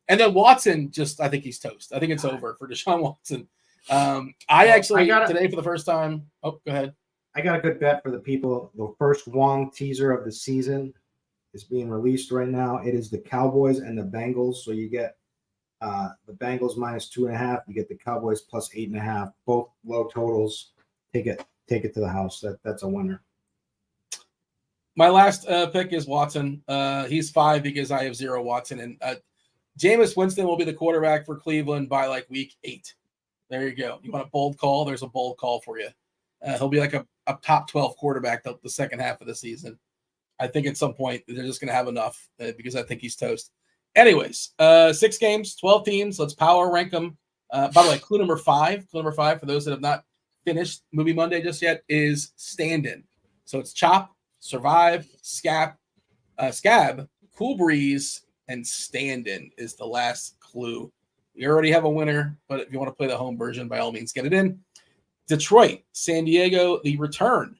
And then Watson, I think he's toast. I think it's over for Deshaun Watson. Today for the first time. Oh, go ahead. I got a good bet for the people. The first Wong teaser of the season is being released right now. It is the Cowboys and the Bengals. So you get the Bengals -2.5. You get the Cowboys +8.5. Both low totals. Take it to the house. That's a winner. My last pick is Watson. He's 5 because I have 0 Watson, and Jameis Winston will be the quarterback for Cleveland by week 8. There you go. You want a bold call? There's a bold call for you. He'll be like a top 12 quarterback the second half of the season. I think at some point they're just going to have enough because I think he's toast. Anyways, 6 games, 12 teams. Let's power rank them. By the way, clue number 5 for those that have not finished Movie Monday just yet is stand-in. So it's Chop, Survive, Scab, Cool Breeze, and stand-in is the last clue. We already have a winner, but if you want to play the home version, by all means, get it in. Detroit, San Diego, the return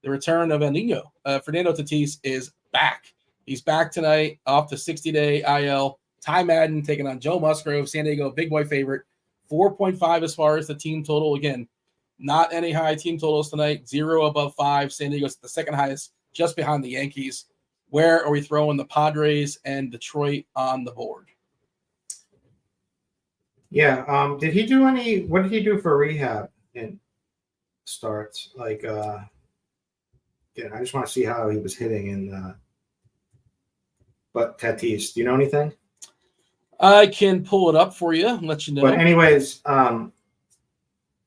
of El Nino. Fernando Tatis is back. He's back tonight off the 60-day IL. Ty Madden taking on Joe Musgrove. San Diego, big boy favorite. 4.5 as far as the team total. Again, not any high team totals tonight. 0 above 5. San Diego's the second highest, just behind the Yankees. Where are we throwing the Padres and Detroit on the board? Yeah. What did he do for rehab in starts? Like, I just want to see how he was hitting in, but Tatis, do you know anything? I can pull it up for you and let you know. But anyways,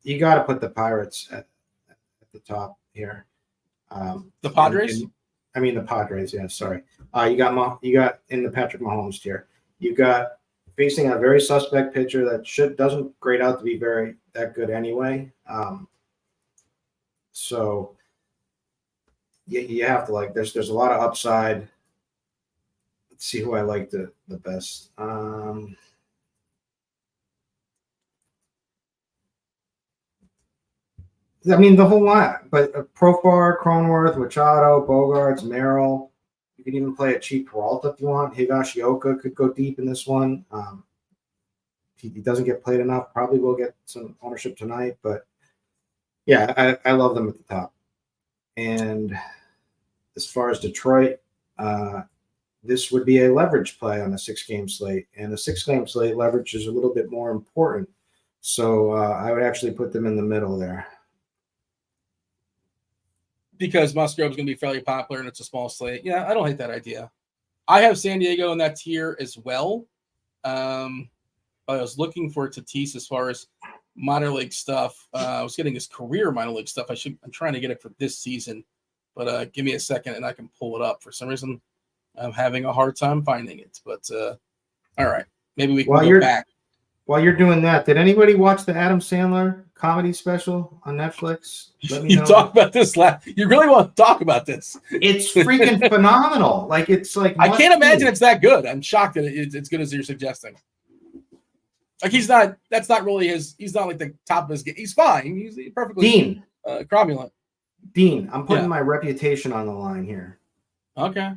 you got to put the Pirates at the top here. The Padres? The Padres. Yeah, sorry. You got in the Patrick Mahomes tier. You got facing a very suspect pitcher that doesn't grade out to be that good anyway. So you have to there's a lot of upside. Let's see who I like the best. The whole lot, but Profar, Cronenworth, Machado, Bogarts, Merrill. You could even play a cheap Peralta if you want. Higashioka could go deep in this one. He doesn't get played enough. Probably will get some ownership tonight, but yeah, I love them at the top. And as far as Detroit, this would be a leverage play on a 6-game slate, and a 6-game slate leverage is a little bit more important. So I would actually put them in the middle there. Because Musgrove's going to be fairly popular and it's a small slate. Yeah, I don't hate that idea. I have San Diego in that tier as well. I was looking for Tatis as far as minor league stuff. I was getting his career minor league stuff. I'm trying to get it for this season, but give me a second and I can pull it up. For some reason, I'm having a hard time finding it. But all right, maybe we can go back. While you're doing that, did anybody watch the Adam Sandler comedy special on Netflix? Let me know. You talked about this You really want to talk about this? It's freaking phenomenal. I can't imagine it's that good. I'm shocked that it's as good as you're suggesting. He's not like the top of his game. He's fine. He's perfectly cromulent. Dean, I'm putting my reputation on the line here. Okay.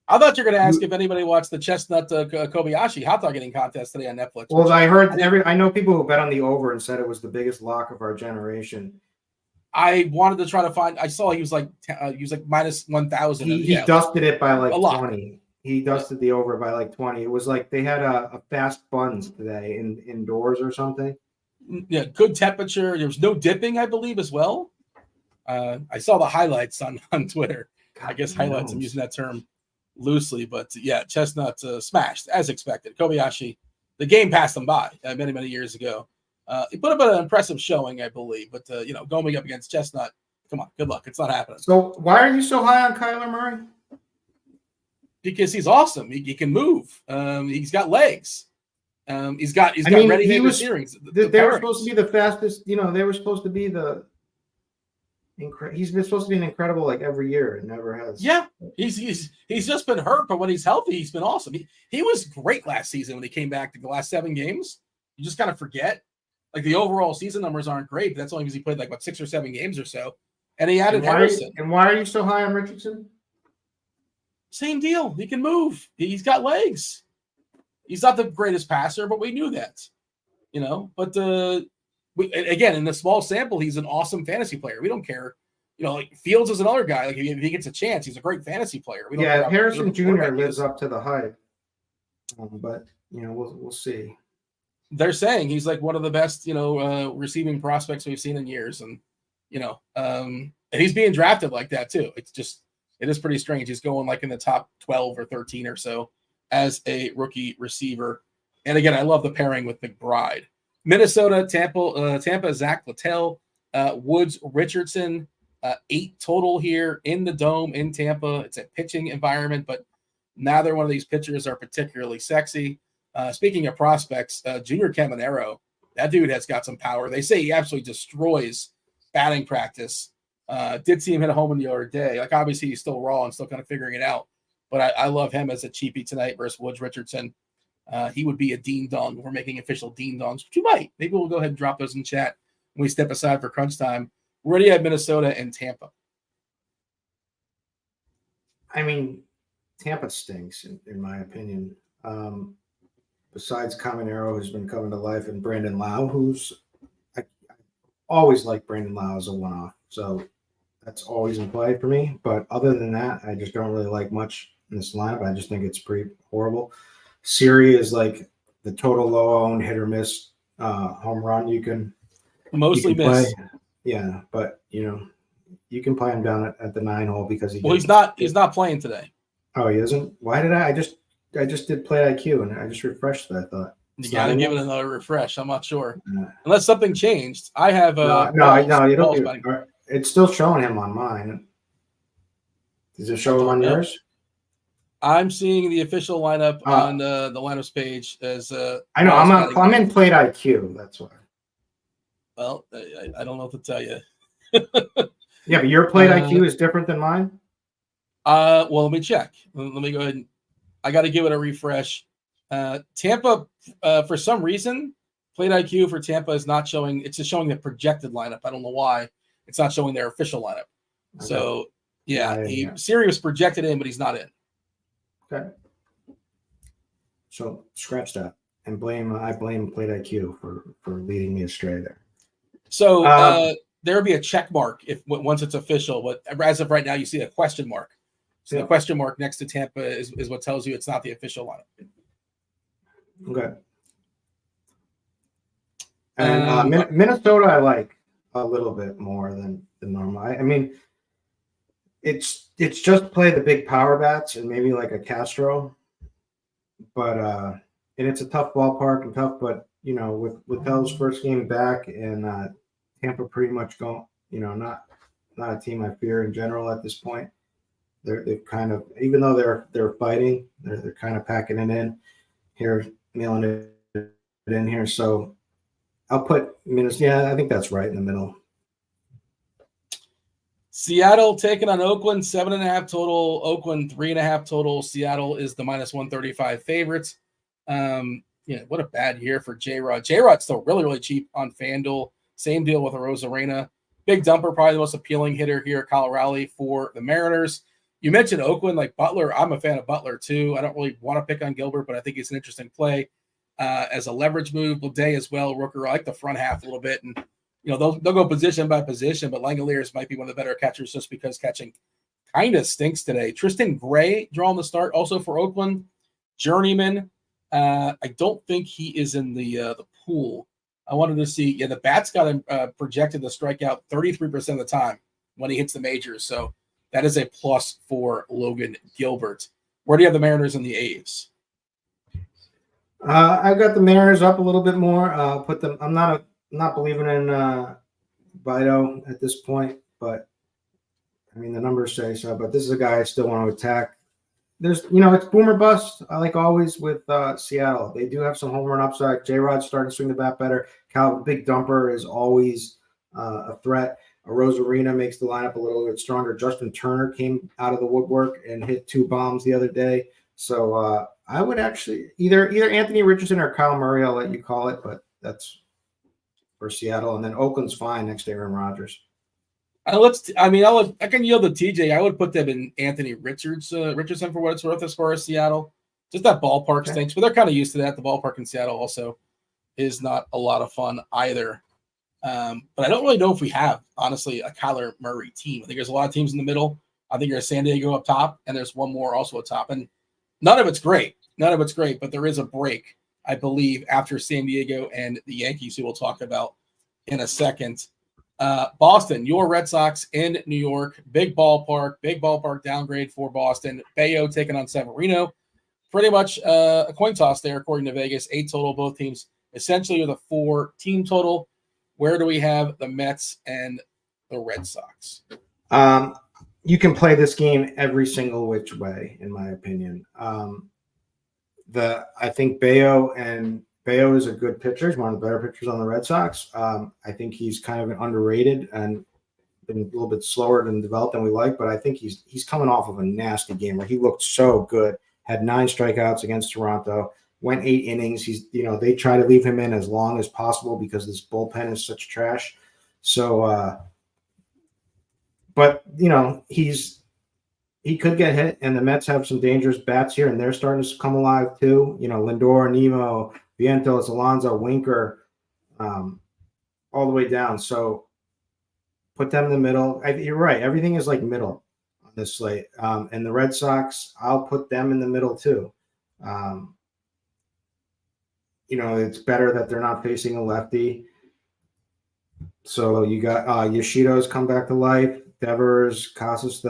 I thought you were going to ask if anybody watched the Chestnut Kobayashi hot dog eating contest today on Netflix. Well, I know people who bet on the over and said it was the biggest lock of our generation. I wanted to try to find. I saw he was like minus 1,000. He dusted it by like 20. He dusted the over by like 20. It was like they had a fast buns today indoors or something. Yeah, good temperature. There was no dipping, I believe, as well. I saw the highlights on Twitter. God, I guess highlights. I'm using that term loosely, but yeah, Chestnut smashed as expected. Kobayashi, the game passed them by many years ago. He put up an impressive showing, I believe, but going up against Chestnut, come on, good luck. It's not happening. So why are you so high on Kyler Murray? Because he's awesome. He can move. He's got legs. He's got ready-made steerings. They were supposed to be the fastest. They were supposed to be the. He's been supposed to be an incredible every year and never has. Yeah, he's just been hurt, but when he's healthy, he's been awesome. He was great last season when he came back to the last 7 games. You just kind of forget. The overall season numbers aren't great, but that's only because he played 6 or 7 games or so. And he added Harrison. And why are you so high on Richardson? Same deal. He can move. He's got legs. He's not the greatest passer, but we knew that. But again, in the small sample, he's an awesome fantasy player. We don't care. Fields is another guy. If he gets a chance, he's a great fantasy player. Harrison Jr. lives up to the hype. But we'll see. They're saying he's one of the best, receiving prospects we've seen in years, and and he's being drafted like that too. It is pretty strange. He's going in the top 12 or 13 or so as a rookie receiver. And again, I love the pairing with McBride. Minnesota, Tampa, Zach Littell, Woods, Richardson, 8 total here in the Dome in Tampa. It's a pitching environment, but neither one of these pitchers are particularly sexy. Speaking of prospects, Junior Caminero, that dude has got some power. They say he absolutely destroys batting practice. Did see him hit a home run the other day. Like, obviously, he's still raw and still kind of figuring it out. But I love him as a cheapie tonight versus Woods Richardson. He would be a Dean Dong. We're making official Dean Dongs, which you might. Maybe we'll go ahead and drop those in chat when we step aside for crunch time. We're already at Minnesota and Tampa. I mean, Tampa stinks, in my opinion. Besides Caminero, who's been coming to life, and Brandon Lau, I always like Brandon Lau as a one-off. So that's always in play for me. But other than that, I just don't really like much in this lineup. I just think it's pretty horrible. Siri is like the total low-owned hit or miss home run you can mostly miss. Play. Yeah, but you can play him down at the 9 hole because he's not playing today. Oh, he isn't? Why did I just did play IQ and I just refreshed that. I thought you gotta give it another refresh. I'm not sure unless something changed. I have no, you don't. It's still showing him on mine. Does it show him on yours? I'm seeing the official lineup on the lineups page as I know I'm in played IQ. That's why. Well, I don't know what to tell you. Yeah, but your played IQ is different than mine. Well, let me check. Let me go ahead and I got to give it a refresh. Tampa, for some reason, played IQ for Tampa is not showing. It's just showing the projected lineup. I don't know why it's not showing their official lineup. Okay. So yeah, Siri was projected in, but he's not in. Okay. So scratch that and I blame Played IQ for leading me astray there. So there would be a check mark once it's official, but as of right now, you see a question mark. So the question mark next to Tampa is what tells you it's not the official lineup. Okay. And Minnesota, I like a little bit more than normal. I mean, it's just play the big power bats and maybe like a Castro, but and it's a tough ballpark and tough. But with Tell's first game back and Tampa pretty much not a team I fear in general at this point. They've kind of, even though they're fighting, they're kind of packing it in here, mailing it in here. So I'll put Minnesota. Yeah, I think that's right in the middle. Seattle taking on Oakland, 7.5 total. Oakland 3.5 total. Seattle is the -135 favorites. What a bad year for J-Rod. J-Rod's still really, really cheap on FanDuel. Same deal with Arozarena. Big dumper, probably the most appealing hitter here at Colorado for the Mariners. You mentioned Oakland, like Butler. I'm a fan of Butler too. I don't really want to pick on Gilbert, but I think it's an interesting play as a leverage move. Leday as well. Rooker, I like the front half a little bit, and they'll go position by position. But Langoliers might be one of the better catchers just because catching kind of stinks today. Tristan Gray drawing the start also for Oakland. Journeyman. I don't think he is in the pool. I wanted to see. Yeah, the bats got him projected to strike out 33% of the time when he hits the majors. So that is a plus for Logan Gilbert. Where do you have the Mariners and the A's? I got the Mariners up a little bit more. Put them. I'm not believing in Vito at this point, but I mean the numbers say so. But this is a guy I still want to attack. There's, it's boomer bust. I like always with Seattle. They do have some home run upside. J-Rod's starting to swing the bat better. Cal, big dumper, is always a threat. Arozarena makes the lineup a little bit stronger. Justin Turner came out of the woodwork and hit 2 bombs the other day. So I would actually either Anthony Richardson or Kyle Murray. I'll let you call it, but that's for Seattle. And then Oakland's fine next to Aaron Rodgers. I can yield to TJ. I would put them in Anthony Richardson for what it's worth as far as Seattle. Just that ballpark stinks, but they're kind of used to that. The ballpark in Seattle also is not a lot of fun either. But I don't really know if we have, honestly, a Kyler Murray team. I think there's a lot of teams in the middle. I think there's San Diego up top, and there's one more also up top. And none of it's great, but there is a break, I believe, after San Diego and the Yankees, who we'll talk about in a second. Boston, your Red Sox in New York. Big ballpark downgrade for Boston. Bayo taking on Severino. Pretty much a coin toss there, according to Vegas. 8 total, both teams essentially are the 4 team total. Where do we have the Mets and the Red Sox? You can play this game every single which way, in my opinion. I think Buell is a good pitcher. He's one of the better pitchers on the Red Sox. I think he's kind of underrated and been a little bit slower to develop than we like, but I think he's coming off of a nasty game where he looked so good. Had 9 strikeouts against Toronto, went 8 innings. They try to leave him in as long as possible because this bullpen is such trash. So, but he could get hit, and the Mets have some dangerous bats here, and they're starting to come alive too. Lindor, Nemo, Vientos, Alonso, Winker, all the way down. So put them in the middle. You're right. Everything is like middle on this slate. And the Red Sox, I'll put them in the middle too. It's better that they're not facing a lefty. So you got Yoshida's come back to life. Devers, Casas.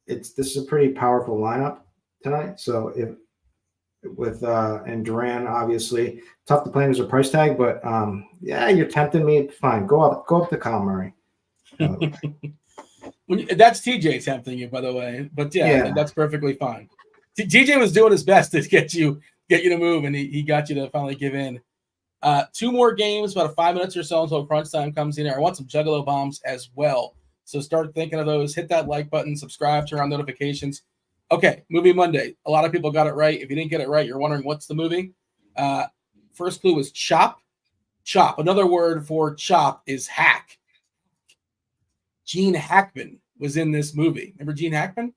This is a pretty powerful lineup tonight. So and Duran, obviously tough to play as a price tag, but you're tempting me. Fine, go up to Kyle Murray. That's TJ tempting you, by the way. But yeah. That's perfectly fine. TJ was doing his best to get you to move, and he got you to finally give in. 2 more games, about 5 minutes or so until crunch time comes in here. I want some Juggalo bombs as well. So start thinking of those. Hit that like button, subscribe, turn on notifications. Okay, Movie Monday. A lot of people got it right. If you didn't get it right, you're wondering what's the movie. First clue was chop. Chop. Another word for chop is hack. Gene Hackman was in this movie. Remember Gene Hackman?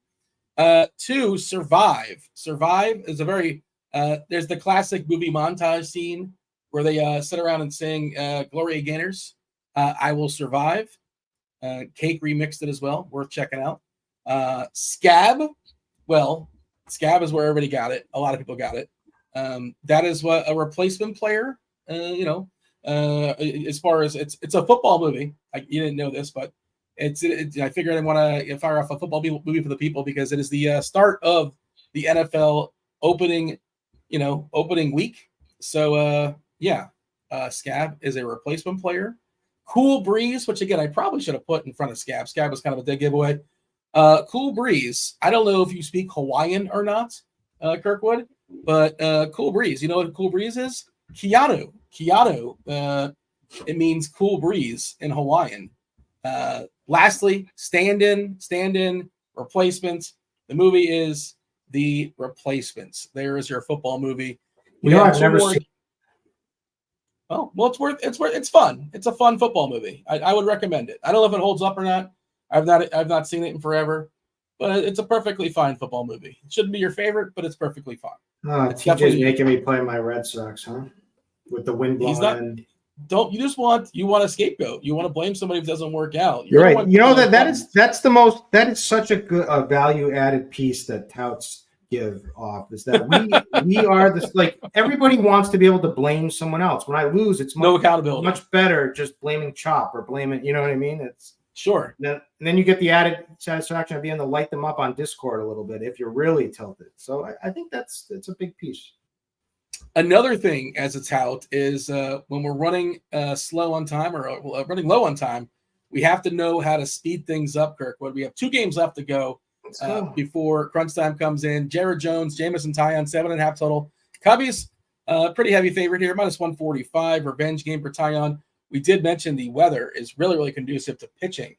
2, survive. Survive is a very there's the classic movie montage scene where they sit around and sing Gloria Gaynor's I Will Survive. Cake remixed it as well. Worth checking out. Scab. Well, Scab is where everybody got it. A lot of people got it. That is what a replacement player, as far as it's a football movie. You didn't know this, but I figured I want to fire off a football movie for the people because it is the start of the NFL opening week. So, Scab is a replacement player. Cool Breeze, which again, I probably should have put in front of Scab. Scab was kind of a dead giveaway. Cool Breeze. I don't know if you speak Hawaiian or not, Kirkwood, but Cool Breeze. You know what Cool Breeze is? Keanu. It means cool breeze in Hawaiian. Lastly, stand-in, replacements. The movie is The Replacements. There is your football movie. I've never seen. Oh, well, it's fun. It's a fun football movie. I would recommend it. I don't know if it holds up or not. I've not seen it in forever, but it's a perfectly fine football movie. It shouldn't be your favorite, but it's perfectly fine. TJ's making me play my Red Sox, huh? With the wind blowing. You want a scapegoat. You want to blame somebody if it doesn't work out. You're right. That is such a good value added piece that touts give off is that we are this, like, everybody wants to be able to blame someone else. When I lose, it's no accountability. Much better just blaming Chop or blaming, you know what I mean? It's sure. And then you get the added satisfaction of being able to light them up on Discord a little bit if you're really tilted. So I think it's a big piece. Another thing as a tout is when we're running slow on time or running low on time, we have to know how to speed things up, Kirkwood. We have 2 games left to go before crunch time comes in. Jared Jones, Jamison Tyon, 7.5 total. Cubbies, pretty heavy favorite here, minus 145. Revenge game for Tyon. We did mention the weather is really, really conducive to pitching.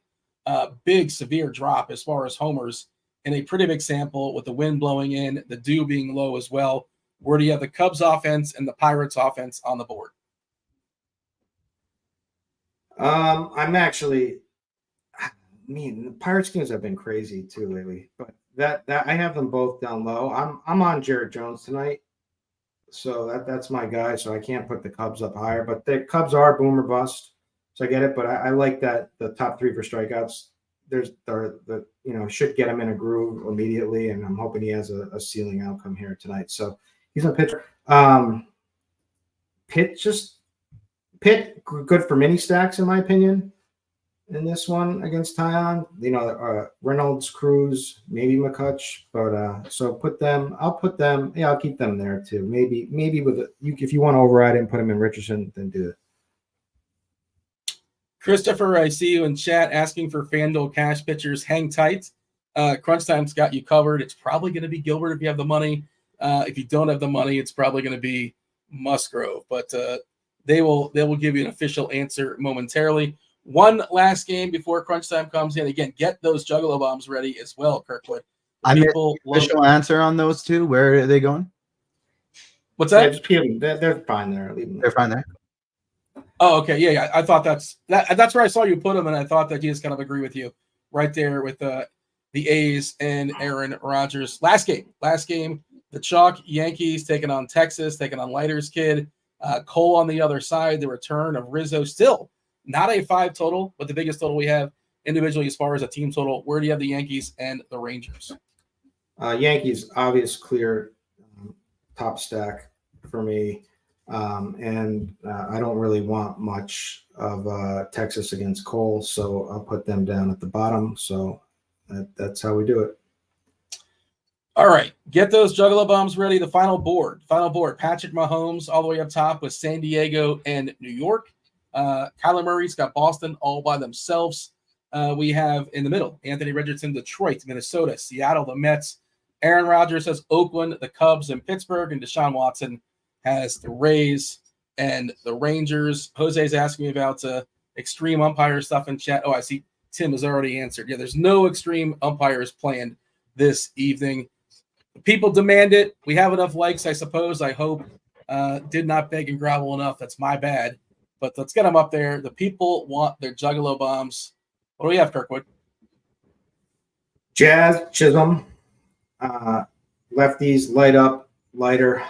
Big, severe drop as far as homers in a pretty big sample with the wind blowing in, the dew being low as well. Where do you have the Cubs offense and the Pirates offense on the board? The Pirates games have been crazy too lately, but that I have them both down low. I'm on Jared Jones tonight, so that's my guy. So I can't put the Cubs up higher, but the Cubs are boom or bust, so I get it. But I like that the top 3 for strikeouts. Should get him in a groove immediately, and I'm hoping he has a ceiling outcome here tonight. So he's a pitcher. Pitt good for mini stacks in my opinion. in this one against Tyon. Reynolds, Cruz, maybe McCutch, but so put them. I'll put them. Yeah, I'll keep them there too. Maybe if you want to override it and put him in Richardson, then do it. Christopher, I see you in chat asking for FanDuel cash pitchers. Hang tight. Crunch Time's got you covered. It's probably going to be Gilbert if you have the money. If you don't have the money, it's probably going to be Musgrove. But they will give you an official answer momentarily. One last game before Crunch Time comes in. Again, get those Juggalo bombs ready as well, Kirkwood. I missed the official answer on those two. Where are they going? What's that? Yeah, just peel them. They're fine there. Leave them there. They're fine there. Oh, okay. Yeah. I thought that's where I saw you put them, and I thought that you just kind of agree with you right there with the A's and Aaron Rodgers. Last game. The Chalk Yankees taking on Texas, taking on Leiter's kid. Cole on the other side. The return of Rizzo. Still not a 5 total, but the biggest total we have individually as far as a team total. Where do you have the Yankees and the Rangers? Yankees, obvious, clear top stack for me. And I don't really want much of Texas against Cole, so I'll put them down at the bottom. So that's how we do it. All right, get those Juggalo bombs ready. The final board. Patrick Mahomes all the way up top with San Diego and New York. Kyler Murray's got Boston all by themselves. We have in the middle Anthony Richardson, Detroit, Minnesota, Seattle, the Mets. Aaron Rodgers has Oakland, the Cubs, and Pittsburgh, and Deshaun Watson has the Rays and the Rangers. Jose's asking me about extreme umpire stuff in chat. Oh, I see Tim has already answered. Yeah, there's no extreme umpires planned this evening. People demand it. We have enough likes, I suppose. I hope. Did not beg and grovel enough. That's my bad. But let's get them up there. The people want their Juggalo bombs. What do we have, Kirkwood? Jazz, Chisholm, lefties, lighter.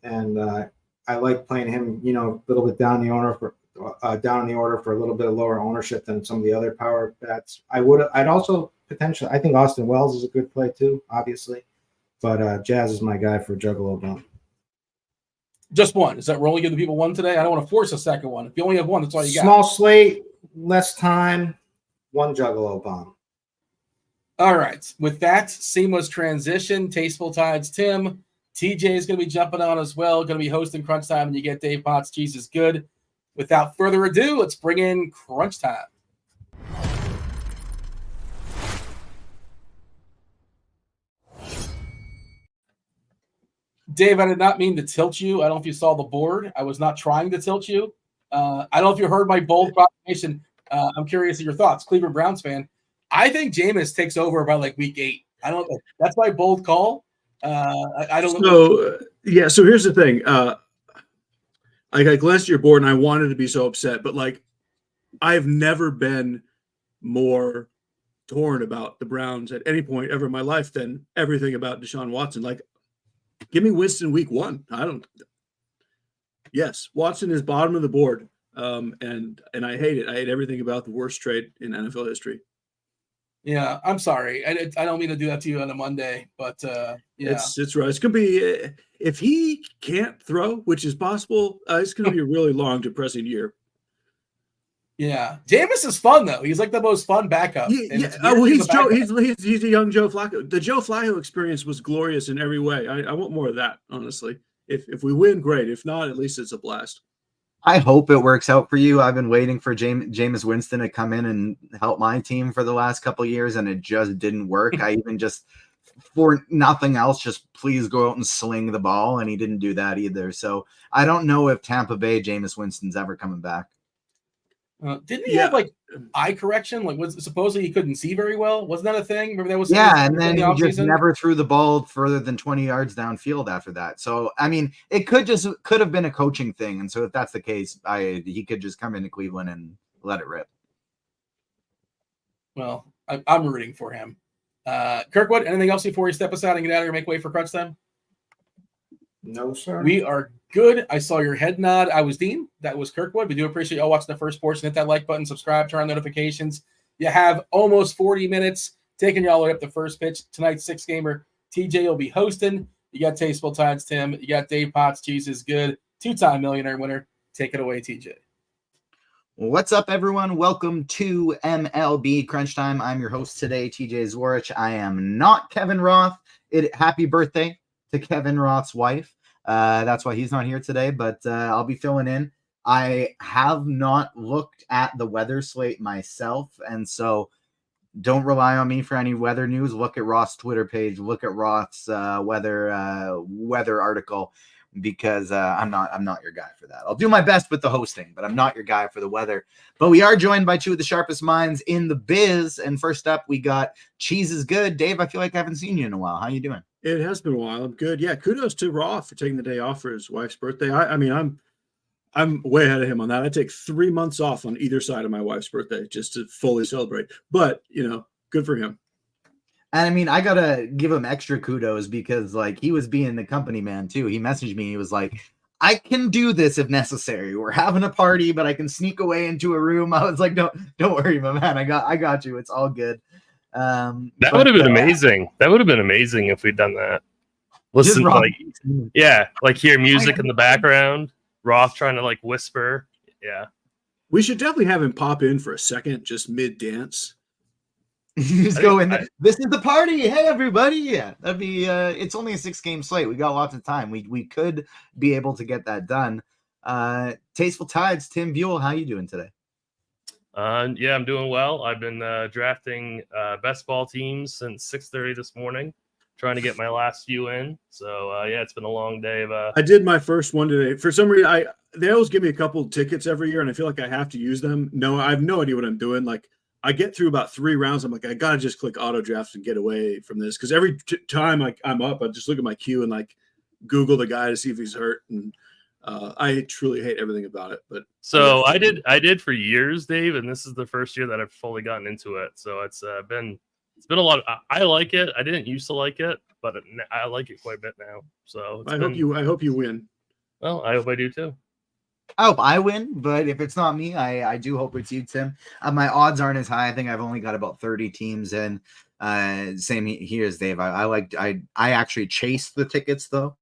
And I like playing him, a little bit down the order for a little bit of lower ownership than some of the other power bats. I'd also potentially. I think Austin Wells is a good play too, obviously, but Jazz is my guy for Juggalo bomb. Just one. Is that we're only giving people one today? I don't want to force a second one. If you only have one, that's all you got. Small slate, less time, one Juggalo bomb. All right. With that seamless transition, Tasteful Tides, Tim. TJ is going to be jumping on as well, going to be hosting Crunch Time, and you get Dave Potts. Cheese is good. Without further ado, let's bring in Crunch Time. Dave, I did not mean to tilt you. I don't know if you saw the board. I was not trying to tilt you. I don't know if you heard my bold proclamation. I'm curious of your thoughts. Cleveland Browns fan. I think Jameis takes over by like week 8. I don't know. That's my bold call. I don't know. So here's the thing. I glanced at your board and I wanted to be so upset, but I've never been more torn about the Browns at any point ever in my life than everything about Deshaun Watson. Give me Winston week 1. Yes, Watson is bottom of the board. And I hate it. I hate everything about the worst trade in NFL history. Yeah, I'm sorry. I don't mean to do that to you on a Monday, but yeah. It's right. It's going to be if he can't throw, which is possible, it's going to be a really long, depressing year. Yeah. Jameis is fun, though. He's like the most fun backup. He's a young Joe Flacco. The Joe Flacco experience was glorious in every way. I want more of that, honestly. If we win, great. If not, at least it's a blast. I hope it works out for you. I've been waiting for Jameis Winston to come in and help my team for the last couple of years, and it just didn't work. I even just, for nothing else, just please go out and sling the ball, and he didn't do that either. So I don't know if Tampa Bay Jameis Winston's ever coming back. Didn't he have eye correction? Was supposedly he couldn't see very well? Wasn't that a thing? Remember that was and then he just never threw the ball further than 20 yards downfield after that. So I mean, it could have been a coaching thing. And so if that's the case, he could just come into Cleveland and let it rip. Well, I'm rooting for him. Kirkwood, anything else before we step aside and get out of here and make way for Crunch Time? No, sir. We are good. I saw your head nod. I was Dean. That was Kirkwood. We do appreciate y'all watching the first portion. Hit that like button, subscribe, turn on notifications. You have almost 40 minutes taking y'all up the first pitch. Tonight's 6-gamer. TJ will be hosting. You got Tasteful Tides, Tim. You got Dave Potts. Cheese is good. 2-time millionaire winner. Take it away, TJ. What's up, everyone? Welcome to MLB Crunch Time. I'm your host today, TJ Zwarych. I am not Kevin Roth. Happy birthday to Kevin Roth's wife. That's why he's not here today, but I'll be filling in. I have not looked at the weather slate myself, and so don't rely on me for any weather news. Look at Roth's Twitter page. Look at Roth's weather article, because I'm not your guy for that. I'll do my best with the hosting, but I'm not your guy for the weather. But we are joined by two of the sharpest minds in the biz. And first up, we got CheeseIsGood. Dave, I feel like I haven't seen you in a while. How you doing? It has been a while. I'm good. Yeah, kudos to Roth for taking the day off for his wife's birthday. I mean, I'm way ahead of him on that. I take 3 months off on either side of my wife's birthday just to fully celebrate. But, good for him. And I mean, I got to give him extra kudos because, like, he was being the company man, too. He messaged me. He was like, I can do this if necessary. We're having a party, but I can sneak away into a room. I was like, don't worry, my man. I got you. It's all good. That would have been amazing. That would have been amazing if we'd done that. Listen, like hear music in the background. Roth trying to like whisper. Yeah. We should definitely have him pop in for a second, just mid-dance. Just go in there. This is the party. Hey, everybody. Yeah, that'd be it's only a 6-game slate. We got lots of time. We could be able to get that done. TastefulTides, Tim Buell, how you doing today? Yeah, I'm doing well. I've been drafting best ball teams since 6:30 this morning, trying to get my last few in. So yeah, it's been a long day. I did my first one today. For some reason, they always give me a couple tickets every year, and I feel like I have to use them. No, I have no idea what I'm doing. Like, I get through about 3 rounds. I'm like, I gotta just click auto drafts and get away from this, because every time I'm up, I just look at my queue and like Google the guy to see if he's hurt, and I truly hate everything about it. But so I did for years, Dave, and this is the first year that I've fully gotten into it. So it's been a lot. I like it. I didn't used to like it, but I like it quite a bit now. So I hope you win. Well, I hope I do too. I hope I win, but if it's not me, I do hope it's you, Tim. My odds aren't as high. I think I've only got about 30 teams in. Same here as Dave. I actually chase the tickets though,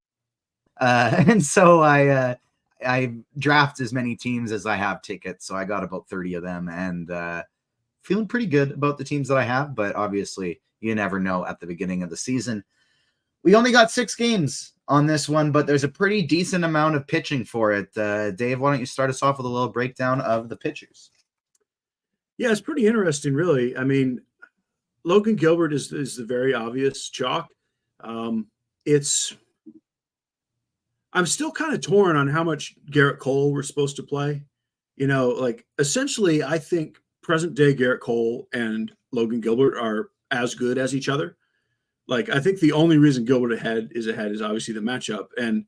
and so I draft as many teams as I have tickets. So I got about 30 of them, and feeling pretty good about the teams that I have. But obviously, you never know at the beginning of the season. We only got 6 games on this one, but there's a pretty decent amount of pitching for it. Dave, why don't you start us off with a little breakdown of the pitchers? Yeah, it's pretty interesting, really. I mean, Logan Gilbert is the very obvious chalk. I'm still kind of torn on how much Garrett Cole we're supposed to play. Like, essentially, I think present day Garrett Cole and Logan Gilbert are as good as each other. Like, I think the only reason Gilbert is obviously the matchup, and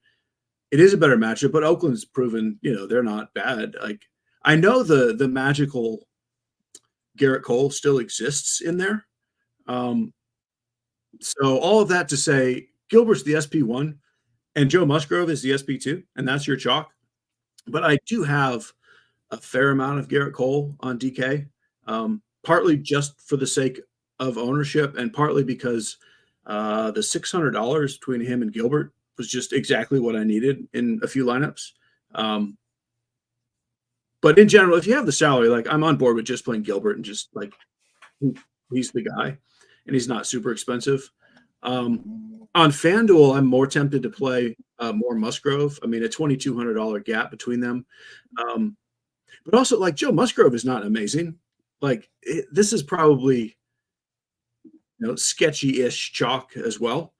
it is a better matchup, but Oakland's proven, they're not bad. Like, I know the magical Garrett Cole still exists in there. So all of that to say, Gilbert's the SP1 and Joe Musgrove is the SP2, and that's your chalk. But I do have a fair amount of Garrett Cole on DK, partly just for the sake of ownership, and partly because the $600 between him and Gilbert was just exactly what I needed in a few lineups. But in general, if you have the salary, like, I'm on board with just playing Gilbert and just like, he's the guy and he's not super expensive. On FanDuel, I'm more tempted to play more Musgrove. I mean, a $2,200 gap between them. But also, like, Joe Musgrove is not amazing. Like, this is probably sketchy-ish chalk as well.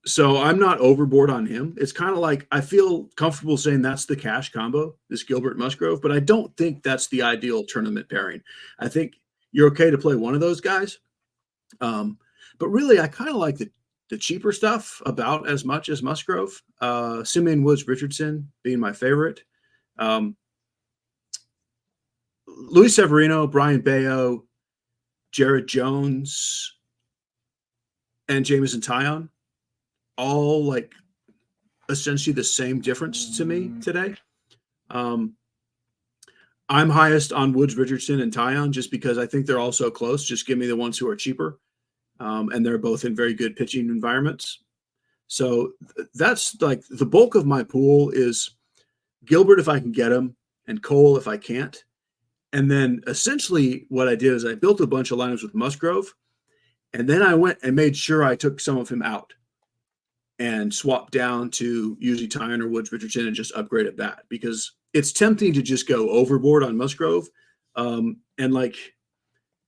So I'm not overboard on him. It's kind of like, I feel comfortable saying that's the cash combo, this Gilbert Musgrove, but I don't think that's the ideal tournament pairing. I think you're okay to play one of those guys. But really, I kind of like the cheaper stuff about as much as Musgrove. Simeon Woods Richardson being my favorite. Luis Severino, Brian Bayo, Jared Jones, and Jameson Taillon, all like essentially the same difference to me today. I'm highest on Woods, Richardson, and Taillon just because I think they're all so close. Just give me the ones who are cheaper, and they're both in very good pitching environments. So that's like the bulk of my pool is Gilbert if I can get him, and Cole if I can't. And then essentially what I did is I built a bunch of lineups with Musgrove, and then I went and made sure I took some of him out and swapped down to usually Tyon or Woods Richardson and just upgrade at bat, because it's tempting to just go overboard on Musgrove. And like,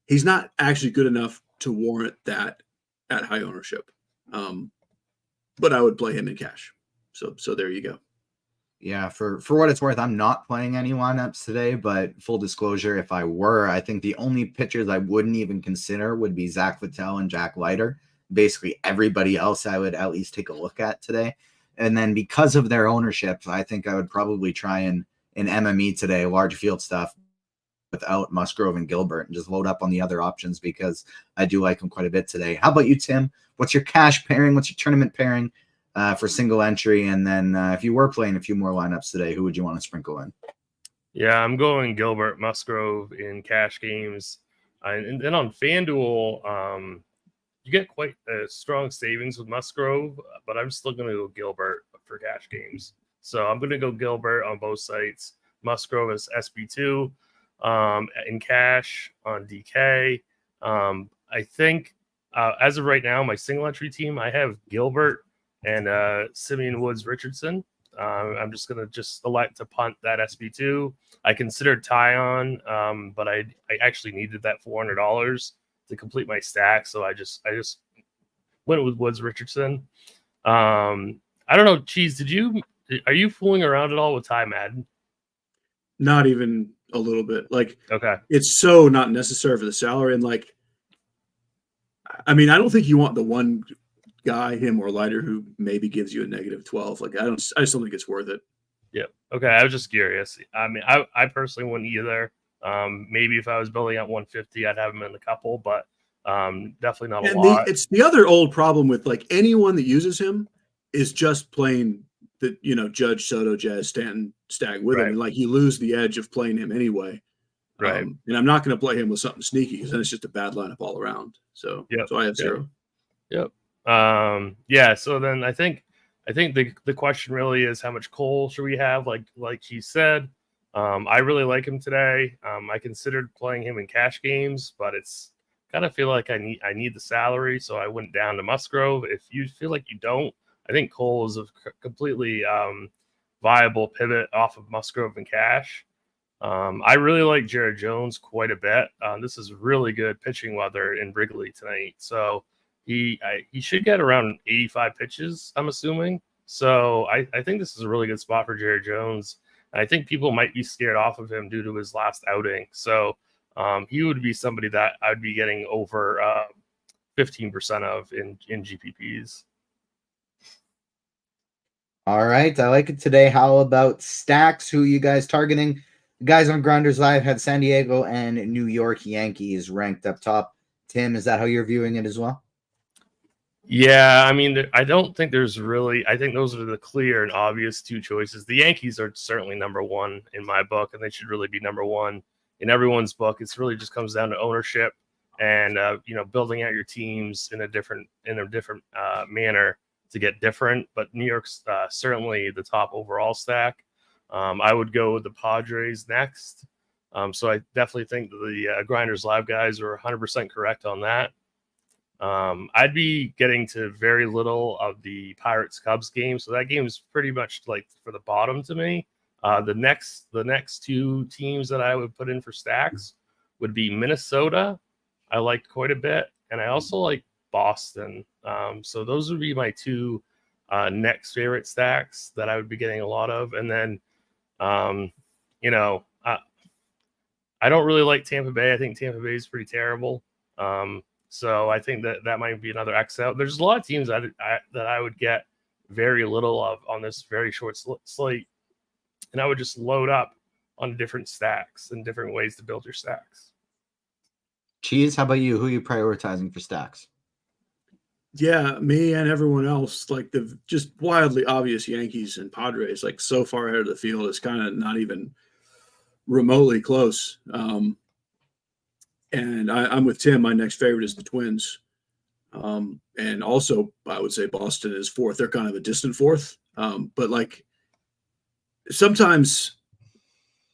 he's not actually good enough to warrant that at high ownership. But I would play him in cash. So there you go. Yeah, for what it's worth, I'm not playing any lineups today, but full disclosure, if I were, I think the only pitchers I wouldn't even consider would be Zach Littell and Jack Leiter. Basically everybody else I would at least take a look at today. And then because of their ownership, I think I would probably try an MME today, large field stuff, without Musgrove and Gilbert, and just load up on the other options because I do like them quite a bit today. How about you, Tim? What's your cash pairing? What's your tournament pairing for single entry? And then if you were playing a few more lineups today, who would you want to sprinkle in? Yeah, I'm going Gilbert Musgrove in cash games. And then on FanDuel, you get quite a strong savings with Musgrove, but I'm still going to go Gilbert for cash games. So I'm going to go Gilbert on both sites. Musgrove is SB2 in cash on DK. I think as of right now, my single entry team, I have Gilbert and Simeon Woods Richardson. I'm just going to elect to punt that SB2. I considered Tyon, but I actually needed that $400 to complete my stack, so I just went with Woods Richardson. I don't know, Cheese, are you fooling around at all with Ty Madden? Not even a little bit. Like, okay, it's so not necessary for the salary. And like, I mean, I don't think you want the one guy, him or Leiter, who maybe gives you a -12. Like, I just don't think it's worth it. Yeah. Okay. I was just curious. I mean, I personally wouldn't either. Maybe if I was building at 150, I'd have him in a couple, but definitely not a lot. It's the other old problem with like anyone that uses him is just playing the, Judge, Soto, Jazz, Stanton, Stag with him. And like, you lose the edge of playing him anyway. Right. And I'm not going to play him with something sneaky because then it's just a bad lineup all around. So, so I have 0. Yep. Yeah. So then I think the question really is how much Cole should we have? Like he said, I really like him today. I considered playing him in cash games, but it's kind of feel like I need the salary, so I went down to Musgrove. If you feel like you don't, I think Cole is a completely viable pivot off of Musgrove and cash. I really like Jared Jones quite a bit. This is really good pitching weather in Wrigley tonight, so he should get around 85 pitches, I'm assuming. So I think this is a really good spot for Jared Jones. I think people might be scared off of him due to his last outing. So he would be somebody that I'd be getting over 15% of in GPPs. All right. I like it today. How about stacks? Who are you guys targeting? The guys on GrindersLive had San Diego and New York Yankees ranked up top. Tim, is that how you're viewing it as well? Yeah, I mean, I don't think there's really. I think those are the clear and obvious two choices. The Yankees are certainly number one in my book, and they should really be number one in everyone's book. It's really just comes down to ownership and building out your teams in a different manner to get different. But New York's certainly the top overall stack. I would go with the Padres next. So I definitely think the GrindersLive guys are 100% correct on that. I'd be getting to very little of the Pirates-Cubs game, so that game is pretty much like for the bottom to me. The next two teams that I would put in for stacks would be Minnesota. I like quite a bit, and I also like Boston. So those would be my two next favorite stacks that I would be getting a lot of. And then, I don't really like Tampa Bay. I think Tampa Bay is pretty terrible. So I think that might be another X out. There's a lot of teams that I would get very little of on this very short slate, and I would just load up on different stacks and different ways to build your stacks. Cheese, how about you? Who are you prioritizing for stacks? Yeah, me and everyone else, like the just wildly obvious Yankees and Padres, like so far ahead of the field, it's kind of not even remotely close. And I'm with Tim. My next favorite is the Twins. And also, I would say Boston is fourth. They're kind of a distant fourth. But like sometimes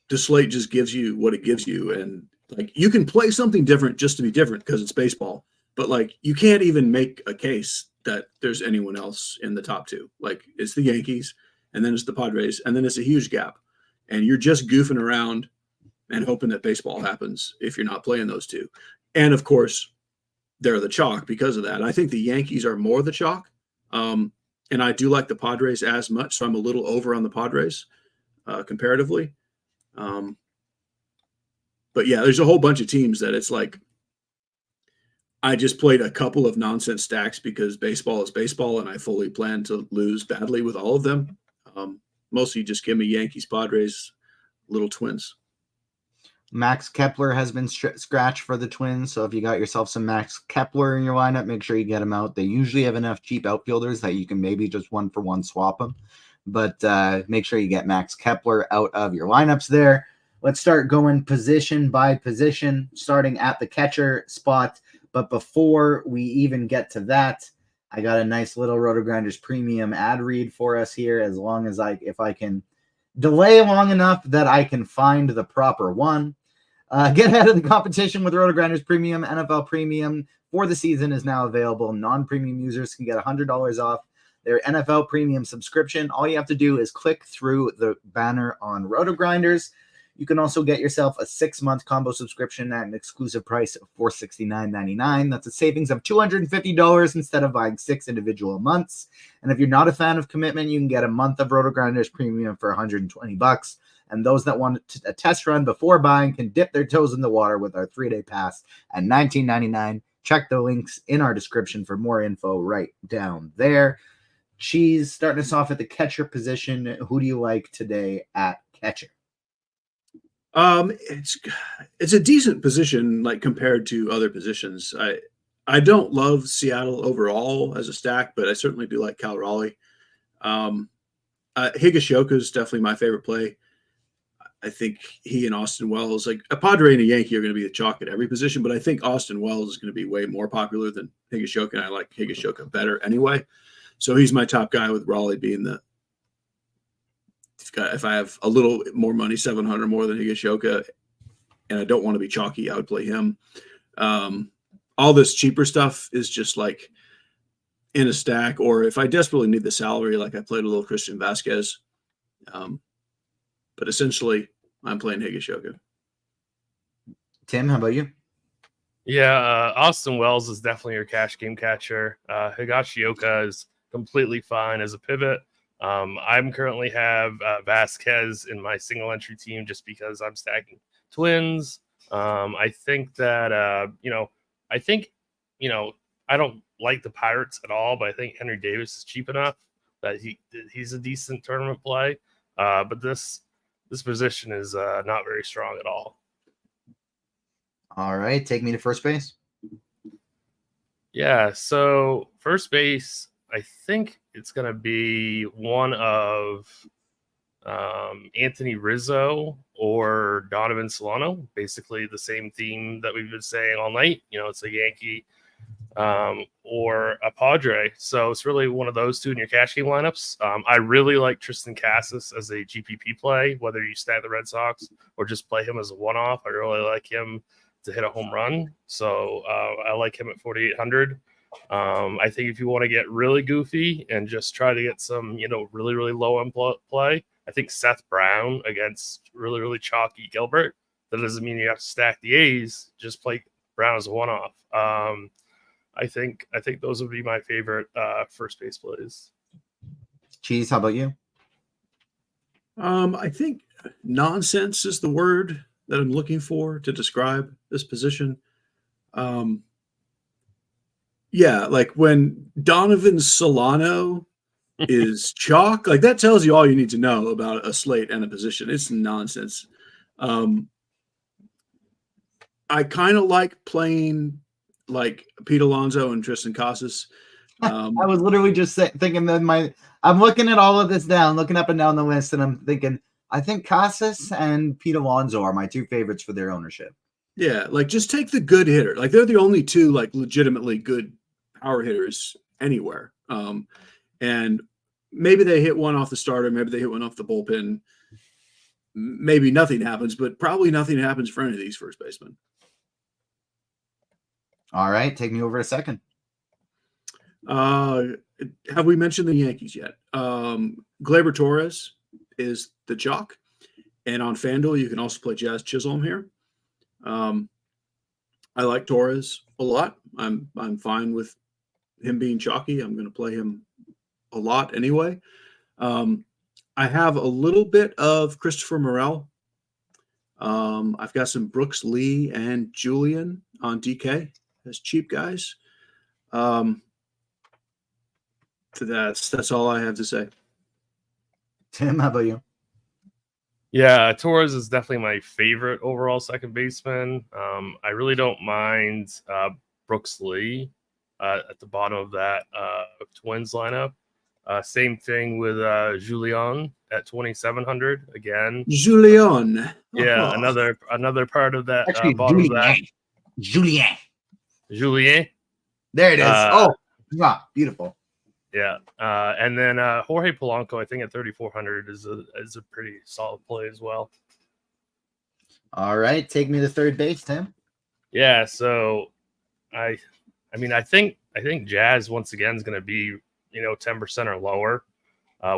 the slate just gives you what it gives you. And like, you can play something different just to be different because it's baseball, but like, you can't even make a case that there's anyone else in the top two. Like, it's the Yankees, and then it's the Padres, and then it's a huge gap. And you're just goofing around and hoping that baseball happens if you're not playing those two. And of course, they're the chalk because of that. I think the Yankees are more the chalk. And I do like the Padres as much, so I'm a little over on the Padres comparatively. But yeah, there's a whole bunch of teams that it's like, I just played a couple of nonsense stacks because baseball is baseball, and I fully plan to lose badly with all of them. Mostly just give me Yankees, Padres, little Twins. Max Kepler has been scratched for the Twins, so if you got yourself some Max Kepler in your lineup, make sure you get him out. They usually have enough cheap outfielders that you can maybe just 1-for-1 swap them, but make sure you get Max Kepler out of your lineups there. Let's start going position by position, starting at the catcher spot. But before we even get to that, I got a nice little Roto-Grinders premium ad read for us here, as long as if I can delay long enough that I can find the proper one. Get ahead of the competition with Roto-Grinders Premium. NFL Premium for the season is now available. Non-premium users can get $100 off their NFL Premium subscription. All you have to do is click through the banner on Roto-Grinders. You can also get yourself a 6-month combo subscription at an exclusive price of $469.99. That's a savings of $250 instead of buying 6 individual months. And if you're not a fan of commitment, you can get a month of Roto-Grinders Premium for $120. And those that want a test run before buying can dip their toes in the water with our 3-day pass at $19.99. Check the links in our description for more info right down there. Cheese, starting us off at the catcher position. Who do you like today at catcher? It's a decent position, like, compared to other positions. I don't love Seattle overall as a stack, but I certainly do like Cal Raleigh. Higashioka is definitely my favorite play. I think he and Austin Wells, like a Padre and a Yankee, are going to be the chalk at every position, but I think Austin Wells is going to be way more popular than Higashioka, and I like Higashioka better anyway. So he's my top guy, with Raleigh being if I have a little more money, 700 more than Higashioka, and I don't want to be chalky, I would play him. All this cheaper stuff is just like in a stack, or if I desperately need the salary, like I played a little Christian Vasquez. But essentially, I'm playing Higashioka. Tim, how about you? Yeah, Austin Wells is definitely your cash game catcher. Higashioka is completely fine as a pivot. I'm currently have Vasquez in my single entry team just because I'm stacking Twins. I think that I don't like the Pirates at all, but I think Henry Davis is cheap enough that he's a decent tournament play. But this position is not very strong at all. All right, take me to first base. Yeah, so first base, I think it's going to be one of Anthony Rizzo or Donovan Solano. Basically the same theme that we've been saying all night. It's a Yankee or a Padre. So it's really one of those two in your cash game lineups. I really like Tristan Casas as a GPP play, whether you stack the Red Sox or just play him as a one-off. I really like him to hit a home run. So I like him at 4,800. I think if you want to get really goofy and just try to get some, really, really low end play, I think Seth Brown against really, really chalky Gilbert. That doesn't mean you have to stack the A's. Just play Brown as a one-off. I think those would be my favorite first base plays. Cheese, how about you? I think nonsense is the word that I'm looking for to describe this position. Yeah, like when Donovan Solano is chalk, like that tells you all you need to know about a slate and a position. It's nonsense. I kind of like playing like Pete Alonso and Tristan Casas. I was literally just thinking that I'm looking at all of this down, looking up and down the list, and I'm thinking, I think Casas and Pete Alonso are my two favorites for their ownership. Yeah, like just take the good hitter. Like they're the only two like legitimately good power hitters anywhere. And maybe they hit one off the starter, maybe they hit one off the bullpen. maybe nothing happens, but probably nothing happens for any of these first basemen. All right, take me over a second. Have we mentioned the Yankees yet? Gleyber Torres is the chalk, and on FanDuel you can also play Jazz Chisholm here. I like Torres a lot. I'm fine with him being chalky. I'm going to play him a lot anyway. I have a little bit of Christopher Morel. I've got some Brooks Lee and Julian on DK as cheap guys. That's all I have to say. Tim, how about you? Yeah, Torres is definitely my favorite overall second baseman. I really don't mind Brooks Lee at the bottom of that Twins lineup. Same thing with Julian at 2,700 again. Julian. Yeah, another part of that bottom of that. Julien. There it is. Beautiful. Yeah, and then Jorge Polanco, I think at 3,400 is a pretty solid play as well. All right, take me to third base, Tim. Yeah, so I think Jazz once again is going to be 10% or lower,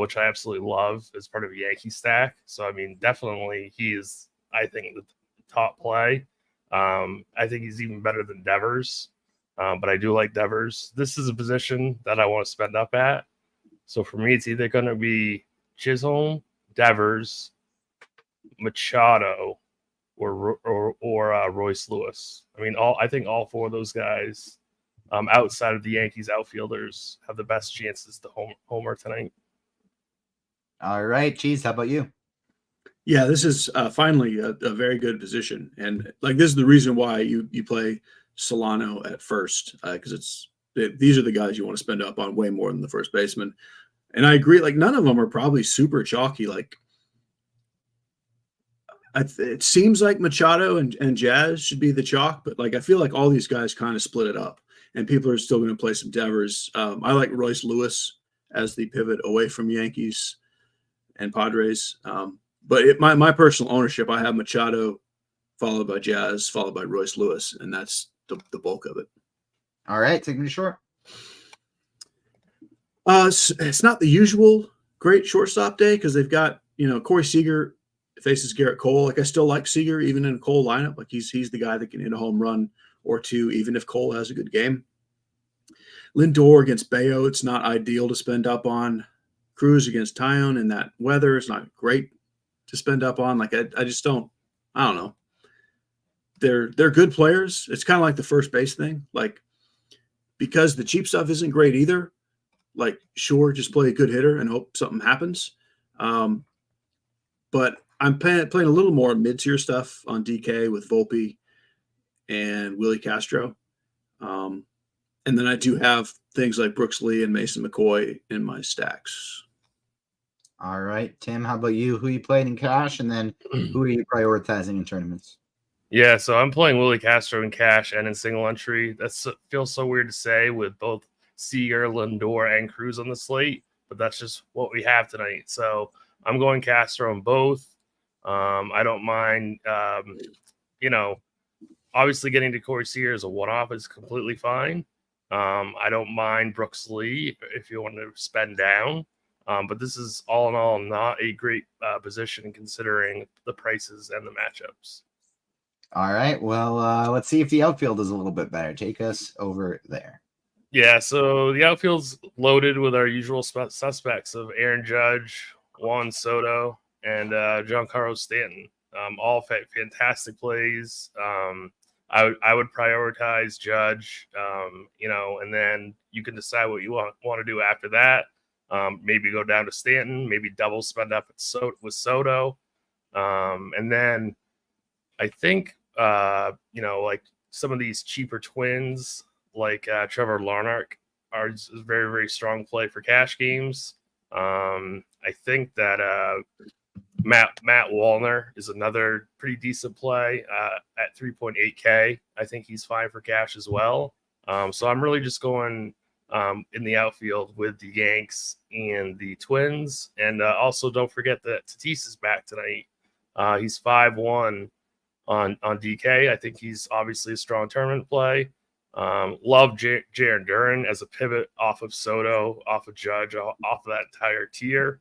which I absolutely love as part of a Yankee stack. So definitely he is, I think, the top play. I think he's even better than Devers. But I do like Devers. This is a position that I want to spend up at. So for me, it's either going to be Chisholm, Devers, Machado, or Royce Lewis. I think all four of those guys, outside of the Yankees outfielders, have the best chances to homer tonight. All right, Cheese, how about you? Yeah, this is finally a very good position, and this is the reason why you play Solano at first, because these are the guys you want to spend up on way more than the first baseman. And I agree, none of them are probably super chalky. It seems like Machado and Jazz should be the chalk, but I feel like all these guys kind of split it up, and people are still going to play some Devers. I like Royce Lewis as the pivot away from Yankees and Padres. But my personal ownership, I have Machado followed by Jazz, followed by Royce Lewis, and that's the bulk of it. All right, take me to short. It's not the usual great shortstop day because they've got Corey Seager faces Garrett Cole. I still like Seager even in a Cole lineup. He's the guy that can hit a home run or two even if Cole has a good game. Lindor against Bayo, it's not ideal to spend up on. Cruz against Tyone in that weather, it's not great to spend up on. I just don't. I don't know. They're good players. It's kind of like the first base thing. Because the cheap stuff isn't great either. Sure, just play a good hitter and hope something happens. But I'm playing a little more mid-tier stuff on DK with Volpe and Willie Castro. And then I do have things like Brooks Lee and Mason McCoy in my stacks. All right, Tim, how about you? Who you playing in cash, and then who are you prioritizing in tournaments? Yeah, so I'm playing Willie Castro in cash and in single entry. That feels so weird to say with both Seager, Lindor, and Cruz on the slate, but that's just what we have tonight. So I'm going Castro on both. I don't mind, obviously getting to Corey Seager as a one-off is completely fine. I don't mind Brooks Lee if you want to spend down. But this is all in all not a great position considering the prices and the matchups. All right. Well, let's see if the outfield is a little bit better. Take us over there. Yeah, so the outfield's loaded with our usual suspects of Aaron Judge, Juan Soto, and Giancarlo Stanton. All fantastic plays. I would prioritize Judge, and then you can decide what you want to do after that. Maybe go down to Stanton, maybe double spend up with Soto. And then I think, some of these cheaper twins like Trevor Larnach are a very, very strong play for cash games. I think that Matt Wallner is another pretty decent play at 3.8K. I think he's fine for cash as well. So I'm really just going in the outfield with the Yanks and the Twins. And also don't forget that Tatis is back tonight He's 5-1 on DK. I think he's obviously a strong tournament play. Love Jaron Duran as a pivot off of Soto, off of Judge, off of that entire tier.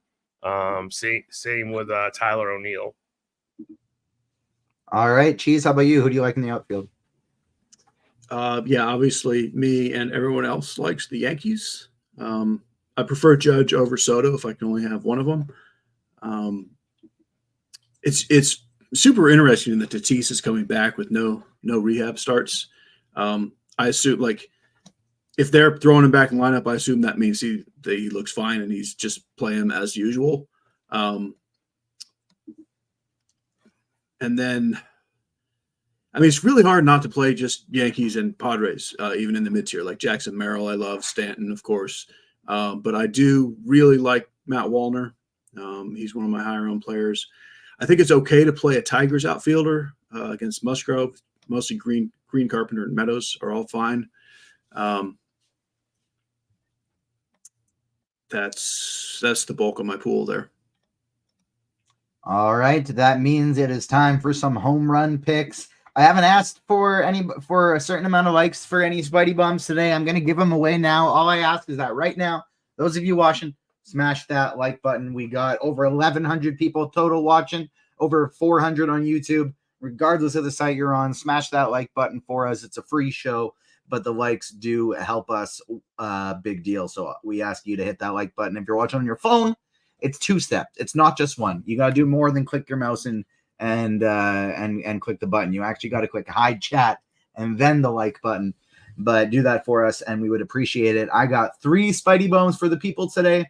Same with Tyler O'Neill. All right, Cheese, how about you? Who do you like in the outfield? Yeah, obviously me and everyone else likes the Yankees. I prefer Judge over Soto if I can only have one of them. It's super interesting that Tatis is coming back with no rehab starts. I assume, like, if they're throwing him back in lineup, I assume that means he looks fine and he's just playing him as usual. And then, I mean, it's really hard not to play just Yankees and Padres, even in the mid-tier, like Jackson Merrill. I love Stanton, of course. But I do really like Matt Wallner. He's one of my higher-owned players. I think it's okay to play a Tigers outfielder against Musgrove. Mostly Green, Carpenter, and Meadows are all fine. That's the bulk of my pool there. All right, that means it is time for some home run picks. I haven't asked for a certain amount of likes for any Spidey Bums today. I'm going to give them away now. All I ask is that right now, those of you watching, smash that like button. We got over 1,100 people total watching, over 400 on YouTube. Regardless of the site you're on, smash that like button for us. It's a free show, but the likes do help us big deal. So we ask you to hit that like button. If you're watching on your phone, it's 2-stepped. It's not just one. You got to do more than click your mouse and click the button. You actually got to click hide chat and then the like button. But do that for us, and we would appreciate it. I got 3 Spidey Bones for the people today.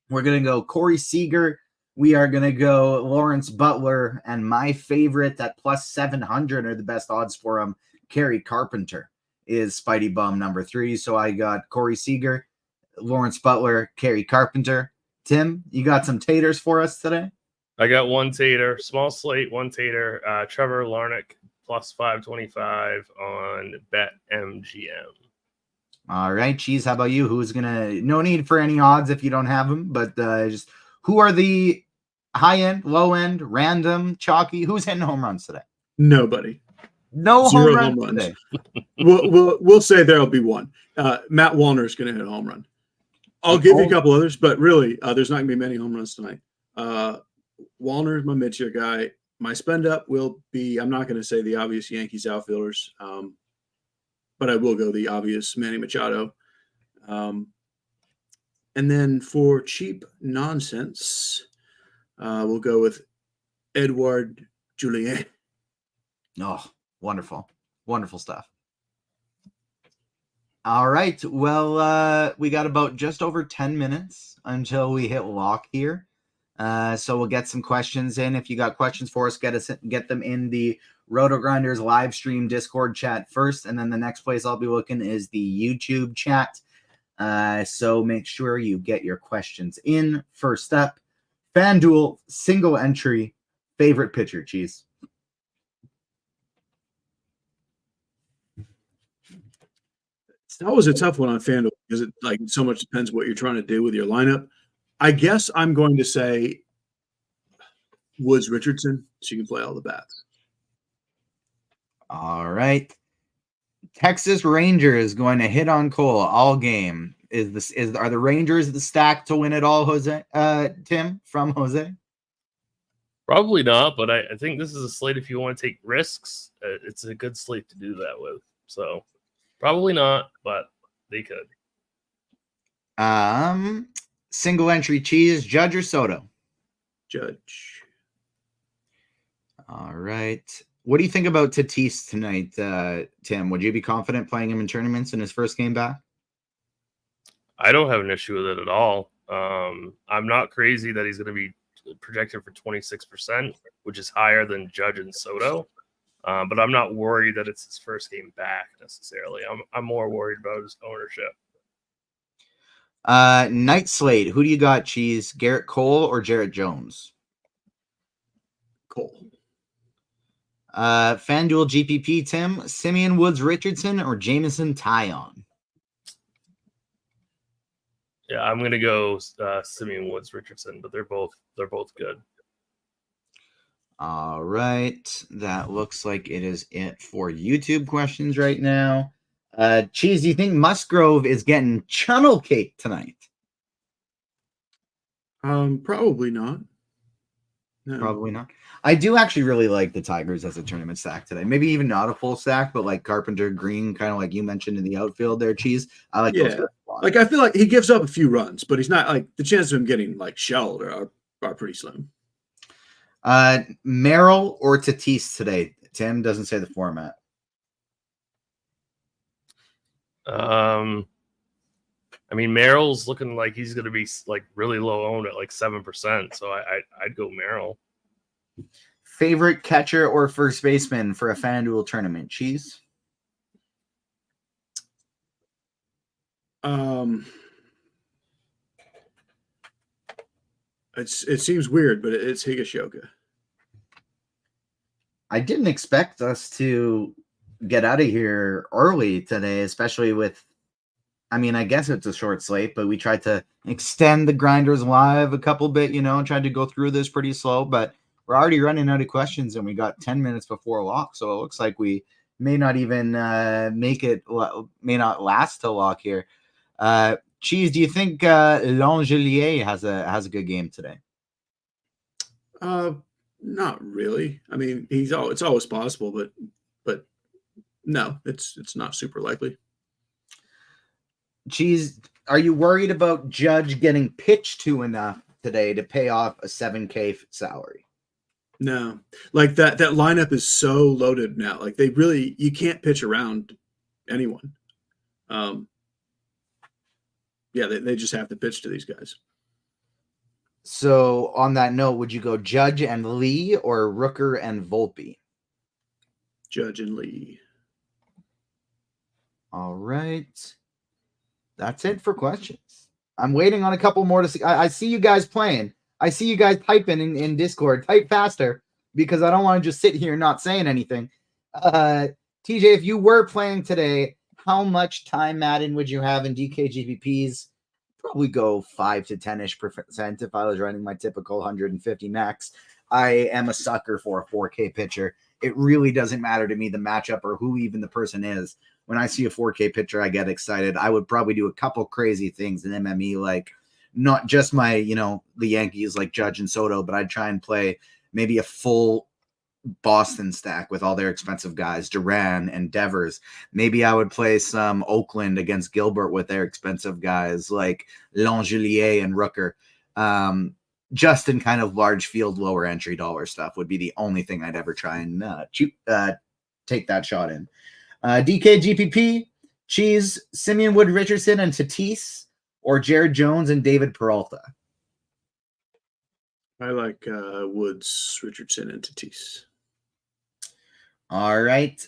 We're going to go Corey Seager. We are going to go Lawrence Butler. And my favorite at plus 700 are the best odds for him. Kerry Carpenter is Spidey Bum number 3. So I got Corey Seager, Lawrence Butler, Kerry Carpenter. Tim, you got some taters for us today? I got one tater, small slate, one tater. Trevor Larnach plus 525 on BetMGM. All right, Cheese, how about you? Who's gonna? No need for any odds if you don't have them, but just who are the high end, low end, random, chalky? Who's hitting home runs today? Nobody. No Zero home runs home runs. today. We'll say there'll be one. Matt Wallner is going to hit a home run. I'll give you a couple others, but really, there's not going to be many home runs tonight. Wallner is my mid-tier guy. My spend up will be, I'm not going to say the obvious Yankees outfielders, but I will go the obvious Manny Machado. And then for cheap nonsense, we'll go with Edouard Julien. Oh, wonderful. Wonderful stuff. All right. Well, we got about just over 10 minutes until we hit lock here. So we'll get some questions in. If you got questions for us, get them in the Roto Grinders live stream Discord chat first. And then the next place I'll be looking is the YouTube chat. So make sure you get your questions in. First up, FanDuel single entry favorite pitcher, Cheese. That was a tough one on FanDuel because it so much depends what you're trying to do with your lineup. I guess I'm going to say Woods Richardson, so you can play all the bats. All right. Texas Rangers going to hit on Cole all game. Are the Rangers the stack to win it all, Jose? Tim, from Jose? Probably not, but I think this is a slate if you want to take risks. It's a good slate to do that with. So probably not, but they could. Single entry Cheese, Judge or Soto? Judge. All right. What do you think about Tatis tonight, Tim? Would you be confident playing him in tournaments in his first game back? I don't have an issue with it at all. I'm not crazy that he's going to be projected for 26%, which is higher than Judge and Soto. But I'm not worried that it's his first game back necessarily. I'm more worried about his ownership. Night slate. Who do you got, Cheese? Garrett Cole or Jarrett Jones? Cole. FanDuel GPP, Tim. Simeon Woods Richardson or Jameson Taillon? Yeah, I'm gonna go Simeon Woods Richardson, but they're both good. All right. That looks like it is it for YouTube questions right now. Cheese, do you think Musgrove is getting chunnel cake tonight? Probably not. No. Probably not. I do actually really like the Tigers as a tournament stack today. Maybe even not a full stack, but like Carpenter, Green, kind of like you mentioned in the outfield there, Cheese. I like those guys a lot. Like I feel like he gives up a few runs, but he's not like the chances of him getting like shelled are pretty slim. Merrill or Tatis today? Tim doesn't say the format. I mean, Merrill's looking like he's going to be like really low owned at like 7%. So I'd go Merrill. Favorite catcher or first baseman for a FanDuel tournament? Cheese? It seems weird, but it's Higashioka. I didn't expect us to get out of here early today, especially with, I mean, I guess it's a short slate, but we tried to extend the Grinders Live a couple bit, tried to go through this pretty slow, but we're already running out of questions and we got 10 minutes before lock. So it looks like we may not even may not last till lock here. Cheese, do you think Langelier has a good game today? Not really. I mean, it's always possible, but no, it's not super likely. Cheese, are you worried about Judge getting pitched to enough today to pay off a $7K salary? No, like that lineup is so loaded now. Like you can't pitch around anyone. Yeah, they just have to pitch to these guys. So on that note, would you go Judge and Lee or Rooker and Volpe? Judge and Lee. All right. That's it for questions. I'm waiting on a couple more to see. I see you guys playing. I see you guys typing in Discord. Type faster because I don't want to just sit here not saying anything. TJ, if you were playing today, how much time Madden would you have in DKGPPs? Probably go 5 to 10% if I was running my typical 150 max. I am a sucker for a 4K pitcher. It really doesn't matter to me the matchup or who even the person is. When I see a 4K pitcher, I get excited. I would probably do a couple crazy things in MME, like not just my, the Yankees like Judge and Soto, but I'd try and play maybe a full Boston stack with all their expensive guys, Duran and Devers. Maybe I would play some Oakland against Gilbert with their expensive guys like Langelier and Rooker. Just in kind of large field, lower entry dollar stuff would be the only thing I'd ever try and take that shot in. DKGPP, Cheese, Simeon Wood Richardson and Tatis, or Jared Jones and David Peralta? I like Woods, Richardson, and Tatis. All right.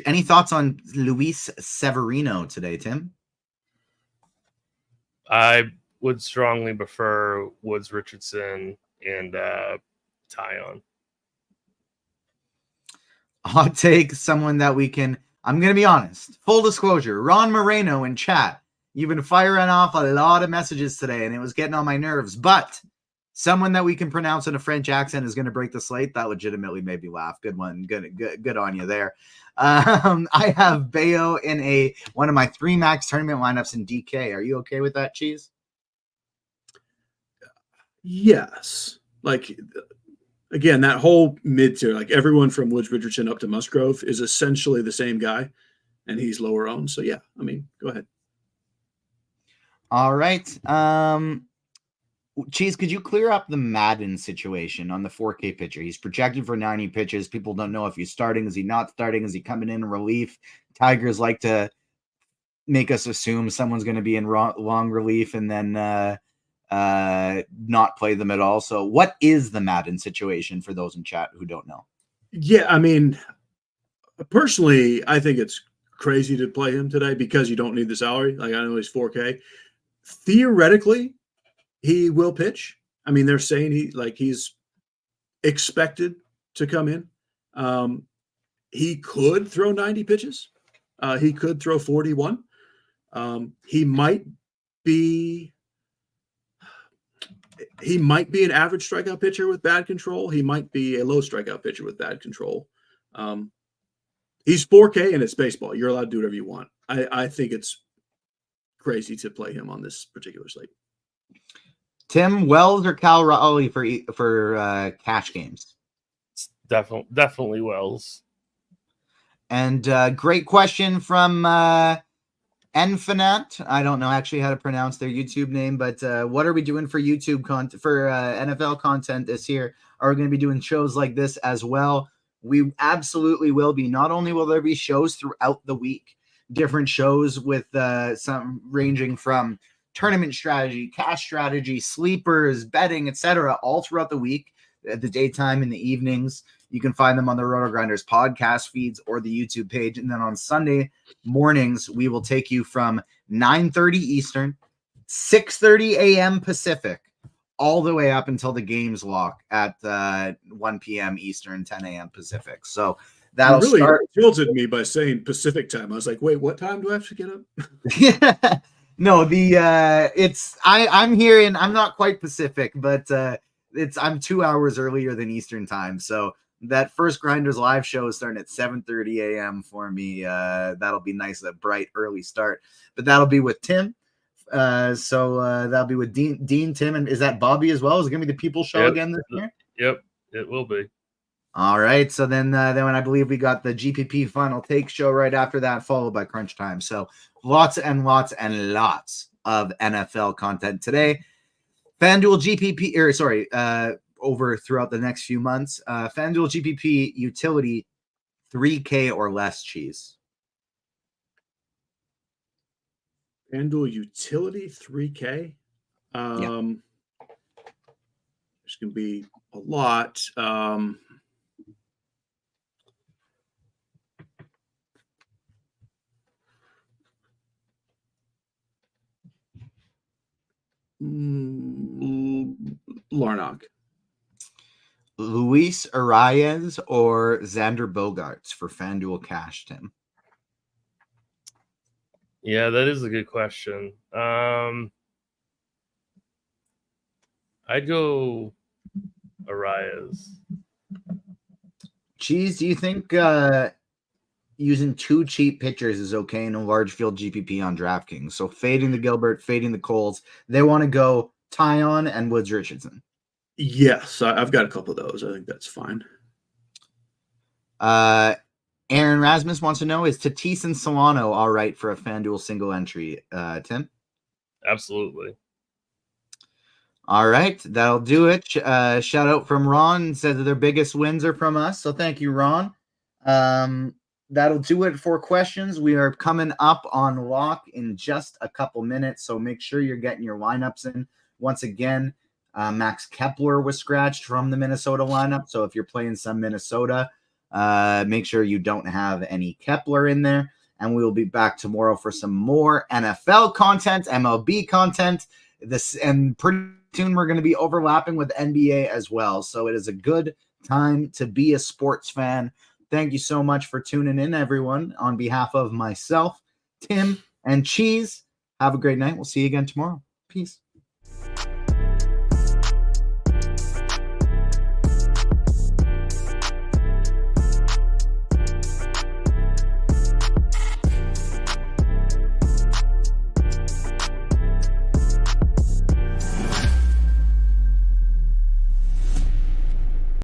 Any thoughts on Luis Severino today, Tim? I would strongly prefer Woods, Richardson, and Tyon. I'll take someone that we can. I'm going to be honest. Full disclosure. Ron Moreno in chat. You've been firing off a lot of messages today, and it was getting on my nerves. But someone that we can pronounce in a French accent is going to break the slate. That legitimately made me laugh. Good one. Good on you there. I have Bayo in one of my 3 max tournament lineups in DK. Are you okay with that, Cheese? Yes. Like, again, that whole mid-tier, like everyone from Woods Richardson up to Musgrove is essentially the same guy, and he's lower owned. So, yeah, I mean, go ahead. All right. Cheese, could you clear up the Madden situation on the 4K pitcher? He's projected for 90 pitches. People don't know if he's starting. Is he not starting? Is he coming in relief? Tigers like to make us assume someone's going to be in long relief and then not play them at all. So what is the Madden situation for those in chat who don't know? Yeah, I mean, personally, I think it's crazy to play him today because you don't need the salary. Like, I know he's 4K. Theoretically, he will pitch. I mean, they're saying he's expected to come in. He could throw 90 pitches. He could throw 41. He might be he might be an average strikeout pitcher with bad control. He might be a low strikeout pitcher with bad control. He's 4K and it's baseball. You're allowed to do whatever you want. I think it's crazy to play him on this particular slate. Tim, Wells or Cal Raleigh for cash games? Definitely Wells. And great question from Enfinat. I don't know actually how to pronounce their YouTube name, but what are we doing for YouTube content for NFL content this year? Are we going to be doing shows like this as well? We absolutely will be. Not only will there be shows throughout the week, different shows with some ranging from tournament strategy, cash strategy, sleepers, betting, etc., all throughout the week, at the daytime and the evenings. You can find them on the Roto Grinders podcast feeds or the YouTube page. And then on Sunday mornings, we will take you from 9:30 Eastern, 6:30 a.m. Pacific, all the way up until the games lock at 1 p.m. Eastern, 10 a.m. Pacific. So that'll really start. Tilted me by saying Pacific time. I was like, wait, what time do I have to get up? Yeah. No, I'm here and I'm not quite Pacific, but I'm 2 hours earlier than Eastern time. So that first Grinders live show is starting at 7:30 a.m. for me. That'll be nice, a bright early start. But that'll be with Tim. So that'll be with Dean, Tim, and is that Bobby as well? Is it gonna be the People Show again this year? Yep, it will be. All right. So then when I believe we got the GPP Final Take show right after that, followed by Crunch Time. So lots and lots and lots of NFL content today. FanDuel GPP, over throughout the next few months. FanDuel GPP utility 3K or less, Cheese. FanDuel utility 3K. There's going to be a lot. Larnach. Luis Arias or Xander Bogaerts for FanDuel Cash, Tim? Yeah, that is a good question. I'd go Arias. Cheese, do you think using two cheap pitchers is okay in a large field GPP on DraftKings? So fading the Gilbert, fading the Coles. They want to go Tyon and Woods Richardson. Yes, I've got a couple of those. I think that's fine. Aaron Rasmus wants to know, is Tatis and Solano all right for a FanDuel single entry, Tim? Absolutely. All right, that'll do it. Shout out from Ron, said that their biggest wins are from us. So thank you, Ron. That'll do it for questions. We are coming up on lock in just a couple minutes, so make sure you're getting your lineups in. Once again, Max Kepler was scratched from the Minnesota lineup, so if you're playing some Minnesota, make sure you don't have any Kepler in there. And we will be back tomorrow for some more NFL content, MLB content. And pretty soon we're going to be overlapping with NBA as well. So it is a good time to be a sports fan. Thank you so much for tuning in, everyone. On behalf of myself, Tim, and Cheese, have a great night. We'll see you again tomorrow. Peace.